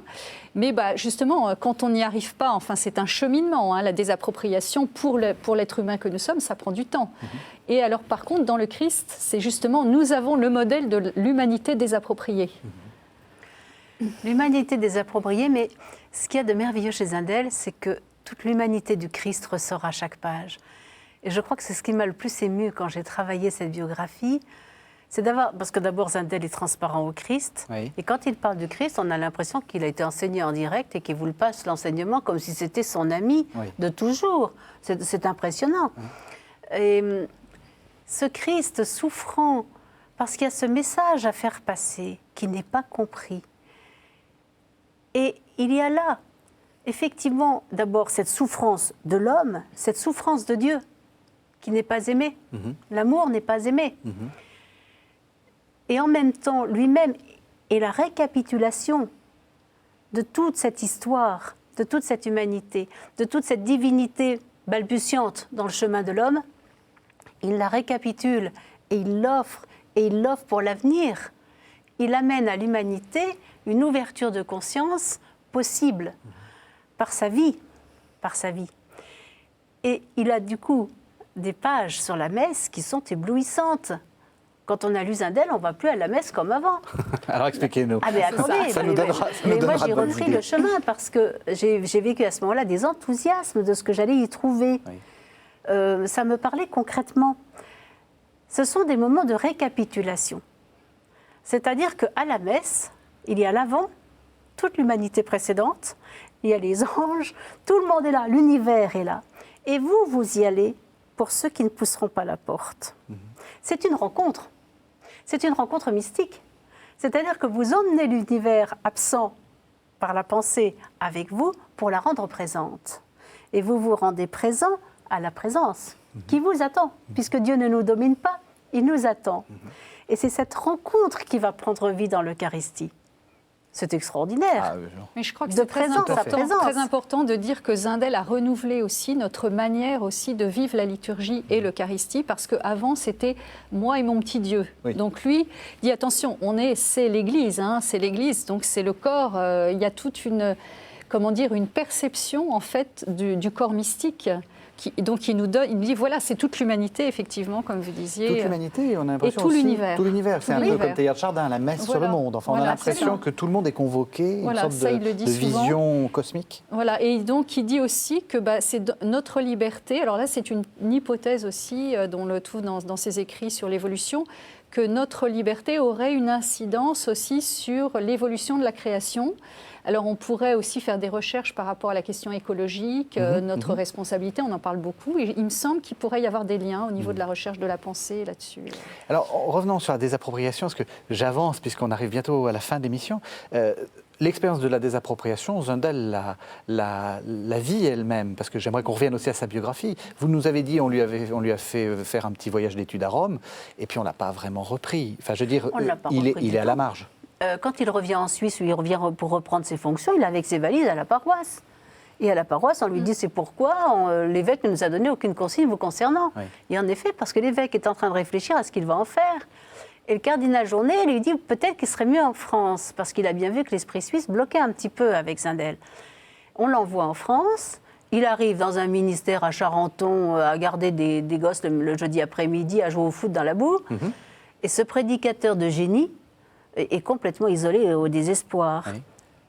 Mais justement, quand on n'y arrive pas, enfin, c'est un cheminement, hein, la désappropriation pour l'être humain que nous sommes, ça prend du temps. Et alors, par contre, dans le Christ, c'est justement, nous avons le modèle de l'humanité désappropriée. L'humanité désappropriée, mais ce qu'il y a de merveilleux chez Zindel, c'est que toute l'humanité du Christ ressort à chaque page. Et je crois que c'est ce qui m'a le plus ému quand j'ai travaillé cette biographie. C'est parce que d'abord, Zindel est transparent au Christ. Oui. Et quand il parle du Christ, on a l'impression qu'il a été enseigné en direct et qu'il vous passe l'enseignement comme si c'était son ami de toujours. C'est impressionnant. Et ce Christ souffrant, parce qu'il y a ce message à faire passer qui n'est pas compris. Et il y a là, effectivement, d'abord cette souffrance de l'homme, cette souffrance de Dieu. qui n'est pas aimé. L'amour n'est pas aimé. Et en même temps, lui-même est la récapitulation de toute cette histoire, de toute cette humanité, de toute cette divinité balbutiante dans le chemin de l'homme. Il la récapitule et il l'offre pour l'avenir. Il amène à l'humanité une ouverture de conscience possible par sa vie, Et il a du coup des pages sur la messe qui sont éblouissantes. Quand on a lu Zindel, on ne va plus à la messe comme avant. Alors expliquez-nous. Ah mais attendez, ça nous donnera moi j'ai de bonnes repris idées. le chemin parce que j'ai vécu à ce moment-là des enthousiasmes de ce que j'allais y trouver. Oui. Ça me parlait concrètement. Ce sont des moments de récapitulation. C'est-à-dire qu'à la messe, il y a l'avant, toute l'humanité précédente, il y a les anges, tout le monde est là, l'univers est là. Et vous, vous y allez pour ceux qui ne pousseront pas la porte. C'est une rencontre. C'est une rencontre mystique. C'est-à-dire que vous emmenez l'univers absent par la pensée avec vous pour la rendre présente. Et vous vous rendez présent à la présence qui vous attend, puisque Dieu ne nous domine pas, il nous attend. Et c'est cette rencontre qui va prendre vie dans l'Eucharistie. C'est extraordinaire. Mais je crois que De c'est très présence à présence. très important de dire que Zindel a renouvelé aussi notre manière aussi de vivre la liturgie et l'Eucharistie, parce qu'avant c'était moi et mon petit Dieu. Oui. Donc lui dit attention, c'est l'Église, c'est l'Église, donc c'est le corps. Il y a toute une perception en fait du corps mystique. Donc il nous dit voilà, c'est toute l'humanité effectivement, comme vous disiez. Toute l'humanité, on a l'impression et tout aussi, l'univers. tout l'univers. C'est un peu comme Teilhard de Chardin, la messe sur le monde. Enfin, on a l'impression que tout le monde est convoqué, voilà, une sorte de vision cosmique. Voilà, et donc il dit aussi que c'est notre liberté. Alors là, c'est une hypothèse aussi dont le trouve dans ses écrits sur l'évolution, que notre liberté aurait une incidence aussi sur l'évolution de la création. Alors on pourrait aussi faire des recherches par rapport à la question écologique, notre responsabilité, on en parle beaucoup. Et il me semble qu'il pourrait y avoir des liens au niveau de la recherche de la pensée là-dessus. Alors revenons sur la désappropriation, parce que j'avance puisqu'on arrive bientôt à la fin de l'émission. L'expérience de la désappropriation, Zindel la vit elle-même, parce que j'aimerais qu'on revienne aussi à sa biographie. Vous nous avez dit, on lui a fait faire un petit voyage d'études à Rome, et puis on ne l'a pas vraiment repris. Enfin, je veux dire, il est à la marge. Quand il revient en Suisse, où il revient pour reprendre ses fonctions, il est avec ses valises à la paroisse. Et à la paroisse, on lui dit c'est pourquoi l'évêque ne nous a donné aucune consigne vous concernant. Oui. Et en effet, parce que l'évêque est en train de réfléchir à ce qu'il va en faire. Et le cardinal Journet lui dit peut-être qu'il serait mieux en France, parce qu'il a bien vu que l'esprit suisse bloquait un petit peu avec Zindel. On l'envoie en France, il arrive dans un ministère à Charenton à garder des gosses le jeudi après-midi, à jouer au foot dans la boue. Et ce prédicateur de génie est complètement isolé au désespoir. Oui.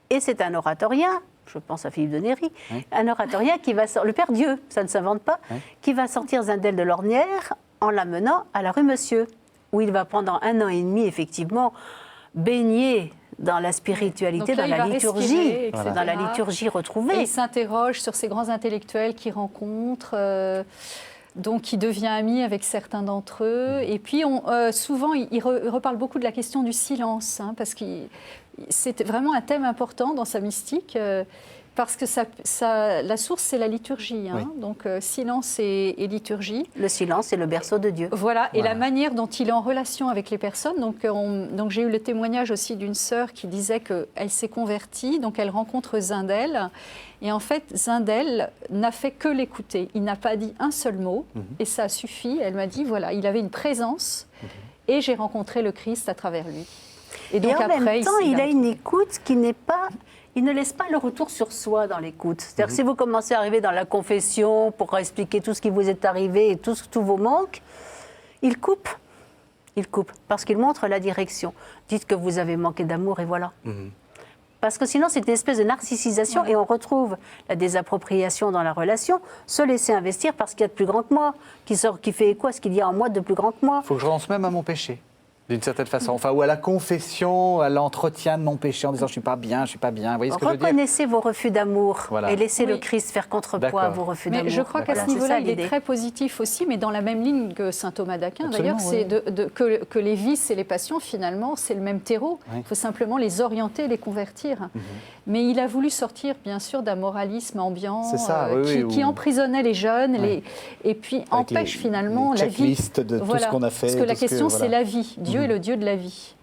Et c'est un oratorien, je pense à Philippe de Néry, un oratorien qui va sortir, le Père Dieu, ça ne s'invente pas, qui va sortir Zindel de l'ornière en l'amenant à la rue Monsieur, où il va pendant 1 an et demi, effectivement, baigner dans la spiritualité, dans la liturgie, dans la liturgie retrouvée. Et il s'interroge sur ces grands intellectuels qu'il rencontre. Donc, il devient ami avec certains d'entre eux. Et puis, souvent, il reparle beaucoup de la question du silence, parce que c'est vraiment un thème important dans sa mystique, parce que la source, c'est la liturgie. Oui. Donc, silence et liturgie. Le silence, c'est le berceau de Dieu. Voilà, et la manière dont il est en relation avec les personnes. Donc j'ai eu le témoignage aussi d'une sœur qui disait qu'elle s'est convertie, donc elle rencontre Zindel. Et en fait, Zindel n'a fait que l'écouter. Il n'a pas dit un seul mot, et ça a suffi. Elle m'a dit, voilà, il avait une présence, et j'ai rencontré le Christ à travers lui. Et donc en même temps, il a une écoute qui n'est pas... Il ne laisse pas le retour sur soi dans l'écoute. C'est-à-dire que si vous commencez à arriver dans la confession pour expliquer tout ce qui vous est arrivé et tous vos manques, il coupe. Il coupe, parce qu'il montre la direction. Dites que vous avez manqué d'amour et voilà. Parce que sinon, c'est une espèce de narcissisation et on retrouve la désappropriation dans la relation, se laisser investir parce qu'il y a de plus grand que moi, qui fait écho à ce qu'il y a en moi de plus grand que moi. Il faut que je renonce même à mon péché. D'une certaine façon, enfin, ou à la confession, à l'entretien de mon péché en disant je suis pas bien, vous voyez ce que je veux dire? Reconnaissez vos refus d'amour Voilà. et laissez le Oui. Christ faire contrepoids à D'accord. vos refus Mais d'amour. je crois qu'à Voilà, ce c'est niveau-là, ça il est l'idée. très positif aussi, mais dans la même ligne que saint Thomas d'Aquin. Absolument, D'ailleurs, c'est que les vices et les passions, finalement, c'est le même terreau. Oui. Il faut simplement les orienter, les convertir. Mais il a voulu sortir, bien sûr, d'un moralisme ambiant C'est ça, oui, qui ou- emprisonnait les jeunes et puis empêche les- finalement les la vie. checklists de tout ce qu'on a fait, Parce que la tout ce que- question, voilà. c'est la vie. Dieu est le Dieu de la vie.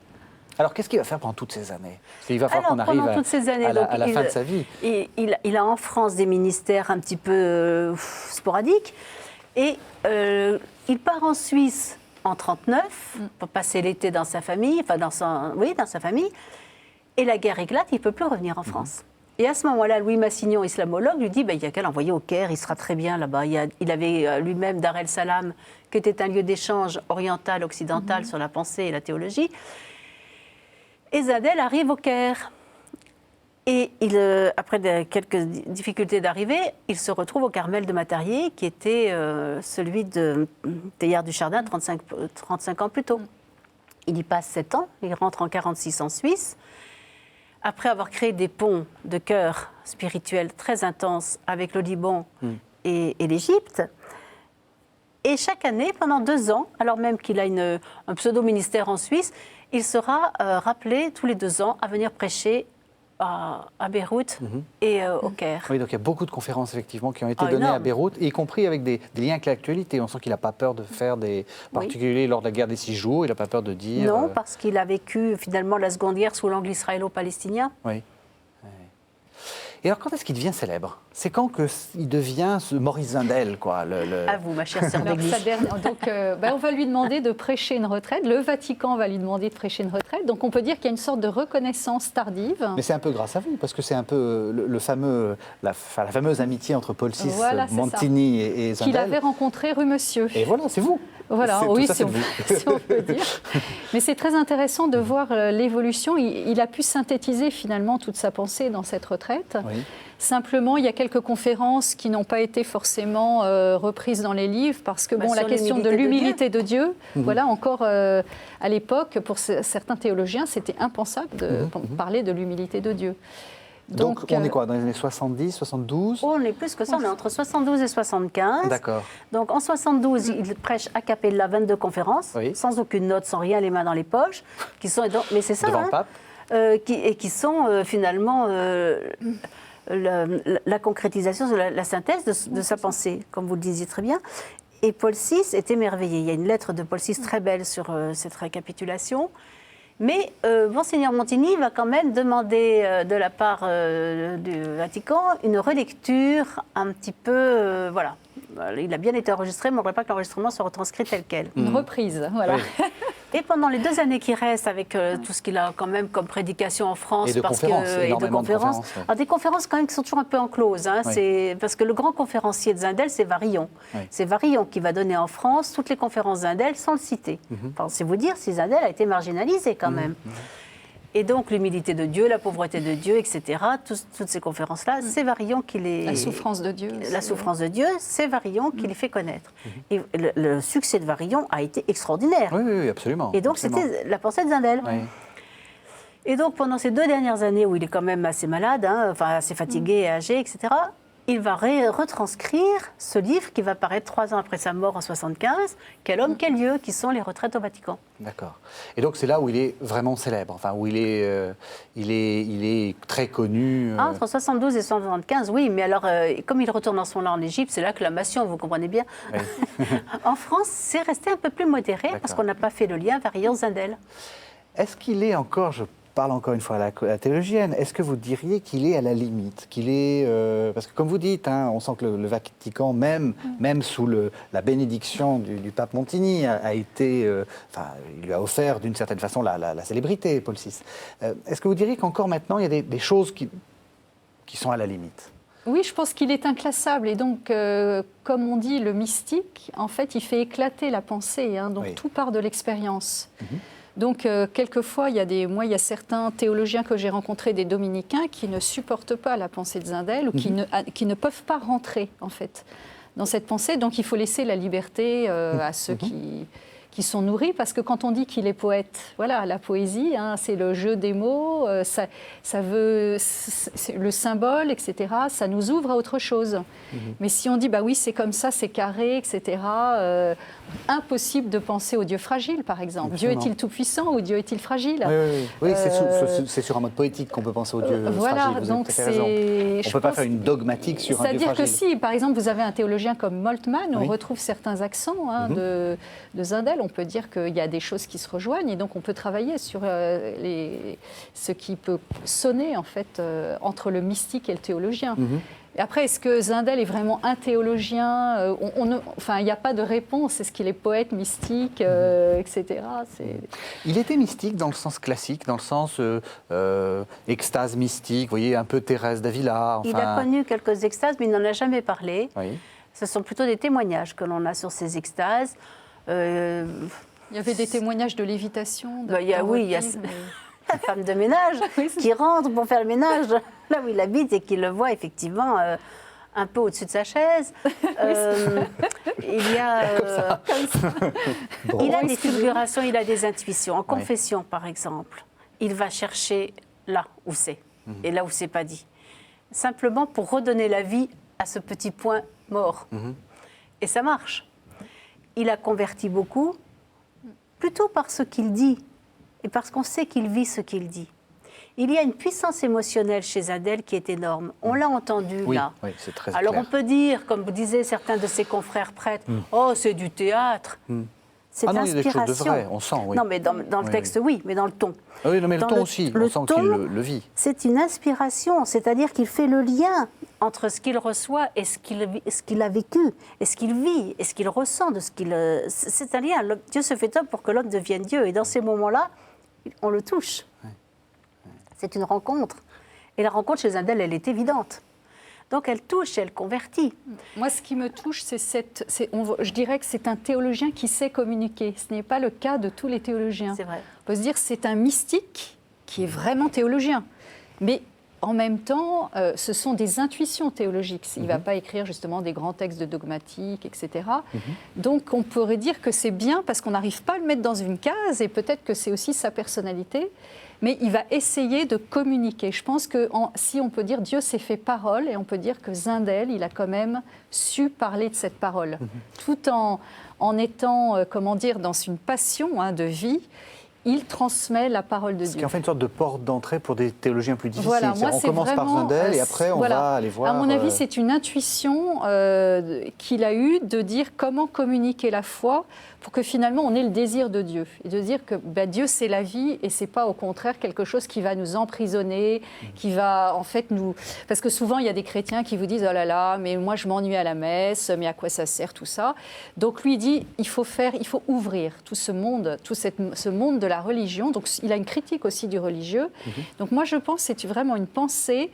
Alors, qu'est-ce qu'il va faire pendant toutes ces années? Parce qu'il va falloir Alors, qu'on arrive pendant toutes ces années, à la, donc, à la fin de sa vie. Il a en France des ministères un petit peu sporadiques. Et il part en Suisse en 1939 pour passer l'été dans sa famille, enfin dans sa famille. Et la guerre éclate, il ne peut plus revenir en France. Et à ce moment-là, Louis Massignon, islamologue, lui dit il n'y a qu'à l'envoyer au Caire, il sera très bien là-bas. Il avait lui-même Dar el Salam, qui était un lieu d'échange oriental-occidental sur la pensée et la théologie. Et Zindel arrive au Caire. Et après quelques difficultés d'arrivée, il se retrouve au Carmel de Matarié, qui était celui de Teilhard du Chardin 35 ans plus tôt. Il y passe 7 ans, il rentre en 1946 en Suisse. Après avoir créé des ponts de cœur spirituels très intenses avec le Liban et l'Égypte, et chaque année, pendant 2 ans, alors même qu'il a un pseudo-ministère en Suisse, il sera rappelé tous les 2 ans à venir prêcher à Beyrouth et au Caire. Oui, donc il y a beaucoup de conférences effectivement qui ont été données énorme. à Beyrouth, y compris avec des liens avec l'actualité. On sent qu'il n'a pas peur de faire des... En particulier lors de la guerre des 6 jours, il n'a pas peur de dire... Non, parce qu'il a vécu finalement la Seconde Guerre sous l'angle israélo-palestinien. Oui. Et alors, quand est-ce qu'il devient célèbre? C'est quand qu'il devient ce Maurice Zindel, quoi À vous, ma chère sœur Alors, d'église. donc, on va lui demander de prêcher une retraite. Le Vatican va lui demander de prêcher une retraite. Donc, on peut dire qu'il y a une sorte de reconnaissance tardive. Mais c'est un peu grâce à vous, parce que c'est un peu la fameuse amitié entre Paul VI, Voilà, c'est Montini et Zindel. Qu'il avait rencontré rue Monsieur. Et voilà, c'est vous. Voilà, C'est- oui, tout ça, si c'est on, vous. si on peut dire. Mais c'est très intéressant de voir l'évolution. Il a pu synthétiser finalement toute sa pensée dans cette retraite. Oui. Simplement, il y a quelques conférences qui n'ont pas été forcément reprises dans les livres parce que Sur la question de l'humilité de Dieu. l'humilité de Dieu, voilà, encore à l'époque, pour certains théologiens, c'était impensable de parler de l'humilité de Dieu. Donc, on est quoi, dans les années 70, 72? Oh, on est plus que ça, on est entre 72 et 75. D'accord. Donc en 72, il prêche a cappella 22 conférences, Oui. sans aucune note, sans rien, les mains dans les poches, qui sont, mais c'est ça, Devant le hein, pape. qui sont finalement la concrétisation, la synthèse de sa pensée, comme vous le disiez très bien. Et Paul VI est émerveillé. Il y a une lettre de Paul VI très belle sur cette récapitulation. Mais Monseigneur Montini va quand même demander de la part du Vatican une relecture un petit peu... voilà. Il a bien été enregistré, mais on ne voudrait pas que l'enregistrement soit retranscrit tel quel. Une reprise, voilà. Oui. Et pendant les 2 années qui restent, avec tout ce qu'il a quand même comme prédication en France, Et de conférences, et de énormément de conférences, conférences, ouais. alors des conférences quand même qui sont toujours un peu encloses, hein, Oui. parce que le grand conférencier de Zindel, c'est Varillon. Oui. C'est Varillon qui va donner en France toutes les conférences Zindel sans le citer. Enfin, c'est vous dire si Zindel a été marginalisé quand même. Et donc l'humilité de Dieu, la pauvreté de Dieu, etc., toutes ces conférences-là, c'est Varillon qui les... La souffrance de Dieu. La souffrance de Dieu, c'est Varillon qui les fait connaître. Et le succès de Varillon a été extraordinaire. Oui, oui, oui, absolument. Et donc, absolument. c'était la pensée de Zindel. Oui. Et donc, pendant ces 2 dernières années où il est quand même assez malade, hein, enfin assez fatigué et âgé, etc., il va retranscrire ce livre qui va paraître 3 ans après sa mort en 75, Quel homme, quel lieu, qui sont les retraites au Vatican. D'accord. Et donc, c'est là où il est vraiment célèbre, enfin, où il est très connu. Entre 72 et 75, oui, mais alors, comme il retourne en son là en Égypte, c'est l'acclamation, vous comprenez bien. Oui. En France, c'est resté un peu plus modéré, parce D'accord. qu'on n'a pas fait le lien Varillon-Zindel. Est-ce qu'il est encore, je parle encore une fois à la théologienne, est-ce que vous diriez qu'il est à la limite, qu'il est parce que comme vous dites, hein, on sent que le Vatican, même sous la bénédiction du pape Montini, a été, enfin, il lui a offert d'une certaine façon la célébrité, Paul VI. Est-ce que vous diriez qu'encore maintenant, il y a des choses qui sont à la limite? Oui, je pense qu'il est inclassable. Et donc, comme on dit, le mystique, en fait, il fait éclater la pensée. Hein, donc, Oui. tout part de l'expérience. Donc, quelquefois, il y a certains théologiens que j'ai rencontrés, des dominicains, qui ne supportent pas la pensée de Zindel ou qui ne peuvent pas rentrer, en fait, dans cette pensée. Donc, il faut laisser la liberté à ceux qui qui sont nourris, parce que quand on dit qu'il est poète, voilà, la poésie, hein, c'est le jeu des mots, ça veut, c'est le symbole, etc. Ça nous ouvre à autre chose. Mais si on dit, bah oui, c'est comme ça, c'est carré, etc., impossible de penser au Dieu fragile, par exemple. Absolument. Dieu est-il tout-puissant ou Dieu est-il fragile? Oui, c'est sur un mode poétique qu'on peut penser au Dieu voilà, fragile. Vous avez donc tout à fait raison. On ne peut pas faire une dogmatique sur un Dieu C'est-à-dire que fragile. si, par exemple, vous avez un théologien comme Moltmann, on Oui. retrouve certains accents de Zindel, on peut dire qu'il y a des choses qui se rejoignent, et donc on peut travailler sur ce qui peut sonner, en fait, entre le mystique et le théologien. Et après, est-ce que Zindel est vraiment un théologien? Enfin, il n'y a pas de réponse. Est-ce qu'il est poète, mystique, etc. Il était mystique dans le sens classique, dans le sens extase mystique, vous voyez, un peu Thérèse d'Avila. Enfin... Il a connu quelques extases, mais il n'en a jamais parlé. Oui. Ce sont plutôt des témoignages que l'on a sur ces extases. Il y avait des témoignages de lévitation. Il y a la femme de ménage qui rentre pour faire le ménage là où il habite et qui le voit effectivement un peu au-dessus de sa chaise. Il y a, il a des figurations, il a des intuitions. En confession, par exemple, il va chercher là où c'est et là où c'est pas dit. Simplement pour redonner la vie à ce petit point mort. Et ça marche. Il a converti beaucoup, plutôt par ce qu'il dit et parce qu'on sait qu'il vit ce qu'il dit. Il y a une puissance émotionnelle chez Zindel qui est énorme. On l'a entendu là. Oui, c'est très Alors clair. on peut dire, comme vous disiez certains de ses confrères prêtres, oh c'est du théâtre. C'est non, il y a des l'inspiration. choses de vrai, on sent, oui. Non, mais dans le texte, oui, mais dans le ton. Ah oui, non, mais le Dans ton aussi, on sent qu'il le vit. C'est une inspiration, c'est-à-dire qu'il fait le lien entre ce qu'il reçoit et ce qu'il a vécu, et ce qu'il vit, et ce qu'il ressent de ce qu'il... C'est un lien. Dieu se fait homme pour que l'homme devienne Dieu. Et dans ces moments-là, on le touche. C'est une rencontre. Et la rencontre chez Zindel, elle est évidente. Donc elle touche, elle convertit. Moi, ce qui me touche, je dirais que c'est un théologien qui sait communiquer. Ce n'est pas le cas de tous les théologiens. C'est vrai. On peut se dire c'est un mystique qui est vraiment théologien. Mais en même temps, ce sont des intuitions théologiques. Il ne va pas écrire justement des grands textes de dogmatique, etc. Donc on pourrait dire que c'est bien parce qu'on n'arrive pas à le mettre dans une case et peut-être que c'est aussi sa personnalité. Mais il va essayer de communiquer. Je pense que si on peut dire Dieu s'est fait parole, et on peut dire que Zindel, il a quand même su parler de cette parole, tout en étant, comment dire, dans une passion de vie. Il transmet la parole de Ce Dieu. qui est en fait une sorte de porte d'entrée pour des théologiens plus difficiles. Voilà, moi, on commence par Zindel et après on va aller voir... À mon avis, c'est une intuition qu'il a eue de dire comment communiquer la foi pour que finalement on ait le désir de Dieu. Et de dire que Dieu c'est la vie et c'est pas au contraire quelque chose qui va nous emprisonner, qui va en fait nous... Parce que souvent il y a des chrétiens qui vous disent « Oh là là, mais moi je m'ennuie à la messe, mais à quoi ça sert tout ça ?» Donc lui il dit il faut ouvrir tout ce monde, ce monde de la religion. Donc il a une critique aussi du religieux. Donc moi je pense que c'est vraiment une pensée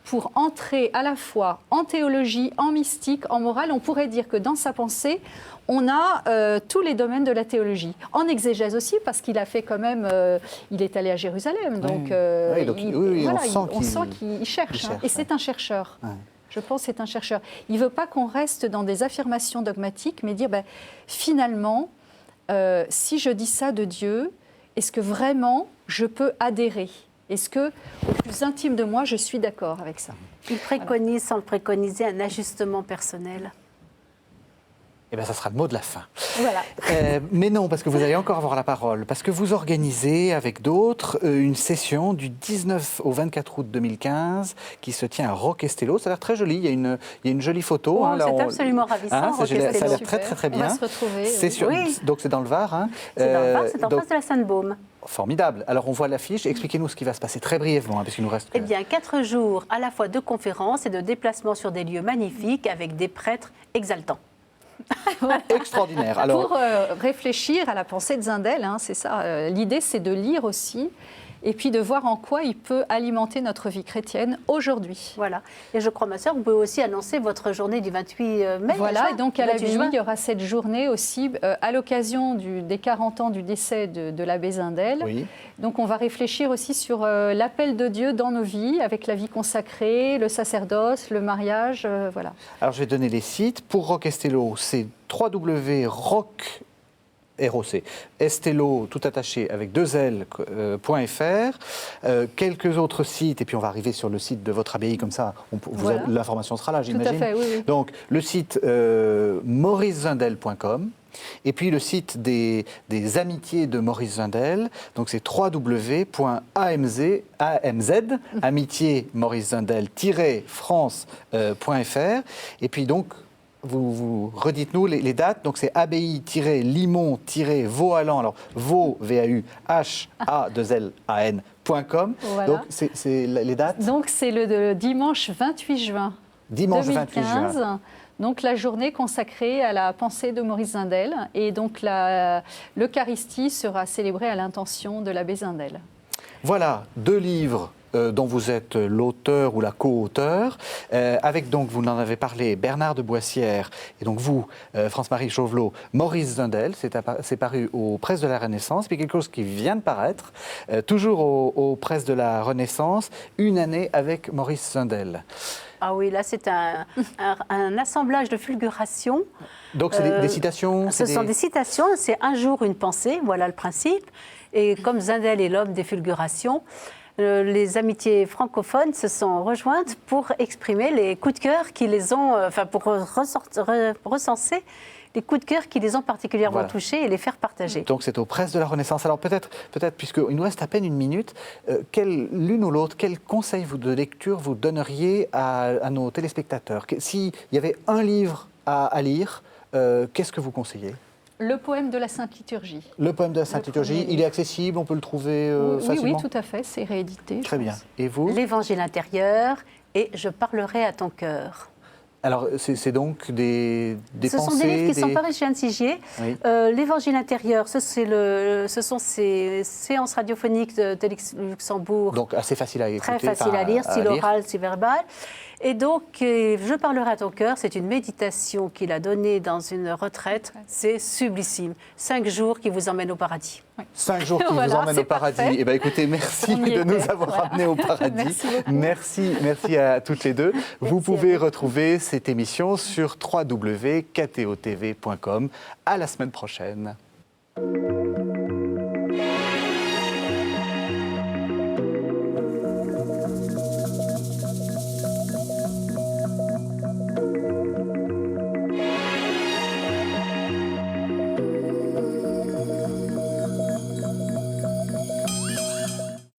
pour entrer à la fois en théologie, en mystique, en morale. On pourrait dire que dans sa pensée, on a tous les domaines de la théologie. En exégèse aussi, parce qu'il a fait quand même... il est allé à Jérusalem, donc, on sent qu'il cherche. Et c'est un chercheur. Ouais. Je pense que c'est un chercheur. Il ne veut pas qu'on reste dans des affirmations dogmatiques, mais dire, finalement, si je dis ça de Dieu, est-ce que vraiment je peux adhérer ? Est-ce que, au plus intime de moi, je suis d'accord avec ça? Il préconise, sans le préconiser, un ajustement personnel. Eh bien, ça sera le mot de la fin. Voilà. Mais non, parce que vous allez encore avoir la parole. Parce que vous organisez avec d'autres une session du 19 au 24 août 2015 qui se tient à Roquestello. Ça a l'air très joli. Il y a une jolie photo. Oh, c'est absolument ravissant. Ça a l'air très bien. On va se retrouver. Donc c'est dans le Var. Hein. C'est dans le Var, c'est en face de la Sainte-Baume. Formidable. Alors on voit l'affiche. Expliquez-nous ce qui va se passer très brièvement, puisqu'il nous reste... Eh bien, 4 jours à la fois de conférences et de déplacements sur des lieux magnifiques avec des prêtres exaltants. Extraordinaire. Alors... Pour réfléchir à la pensée de Zindel, c'est ça. L'idée, c'est de lire aussi et puis de voir en quoi il peut alimenter notre vie chrétienne aujourd'hui. Voilà. Et je crois, ma sœur, vous pouvez aussi annoncer votre journée du 28 mai. Voilà, et donc à l'abbaye, il y aura cette journée aussi à l'occasion des 40 ans du décès de l'abbé Zindel. Oui. Donc on va réfléchir aussi sur l'appel de Dieu dans nos vies, avec la vie consacrée, le sacerdoce, le mariage, voilà. Alors je vais donner les sites. Pour Roquestello, c'est www.roc ROC, Estelo, tout attaché avec 2L.fr, quelques autres sites, et puis on va arriver sur le site de votre abbaye, comme ça, Voilà. l'information sera là, j'imagine. Tout à fait, oui, oui. Donc, le site mauricezindel.com, et puis le site des amitiés de Maurice Zindel, donc c'est www.amz, amitié Maurice Zindel-france.fr, et puis donc, vous redites-nous les dates, donc c'est abbaye-limon-vauhalan, alors Vau, VAUHA2LAN.com, Voilà. donc c'est les dates. Donc c'est le dimanche 28 juin Dimanche 2015, 28 juin. donc la journée consacrée à la pensée de Maurice Zindel, et donc l'Eucharistie sera célébrée à l'intention de l'abbé Zindel. Voilà, 2 livres dont vous êtes l'auteur ou la co-auteur, avec donc, vous en avez parlé, Bernard de Boissière, et donc vous, France-Marie Chauvelot, Maurice Zindel, c'est paru aux Presses de la Renaissance, et puis quelque chose qui vient de paraître, toujours aux Presses de la Renaissance, Une année avec Maurice Zindel. Ah oui, là c'est un assemblage de fulgurations. Donc c'est des citations. Ce sont des citations, c'est un jour une pensée, voilà le principe. Et comme Zindel est l'homme des fulgurations, les amitiés francophones se sont rejointes pour exprimer les coups de cœur qui les ont, pour recenser les coups de cœur qui les ont particulièrement touchés et les faire partager. Donc c'est aux Presses de la Renaissance. Alors peut-être puisqu'il nous reste à peine une minute, l'une ou l'autre, quel conseil de lecture vous donneriez à nos téléspectateurs? S'il y avait un livre à lire, qu'est-ce que vous conseillez? Le poème de la Sainte Liturgie. Le poème de la Sainte Liturgie, il est accessible, on peut le trouver facilement? Oui, tout à fait, c'est réédité. Très bien. Et vous? L'Évangile intérieur et Je parlerai à ton cœur. Alors, c'est donc des pensées... Ce sont des livres qui sont parus chez Anne Sigier. Oui. L'Évangile intérieur, ce sont ces séances radiophoniques de Télix Luxembourg. Donc, assez facile à écouter. Très facile à lire, style oral, style verbal. Et donc, Je parlerai à ton cœur, c'est une méditation qu'il a donnée dans une retraite. C'est sublissime. 5 jours qui vous emmènent au paradis. 5 jours qui Voilà, vous emmènent au c'est paradis. parfait. Eh bien, écoutez, merci On y de nous était. avoir Voilà. ramenés au paradis. Merci beaucoup. Merci à toutes les deux. Vous pouvez retrouver cette émission sur www.ktotv.com. À la semaine prochaine.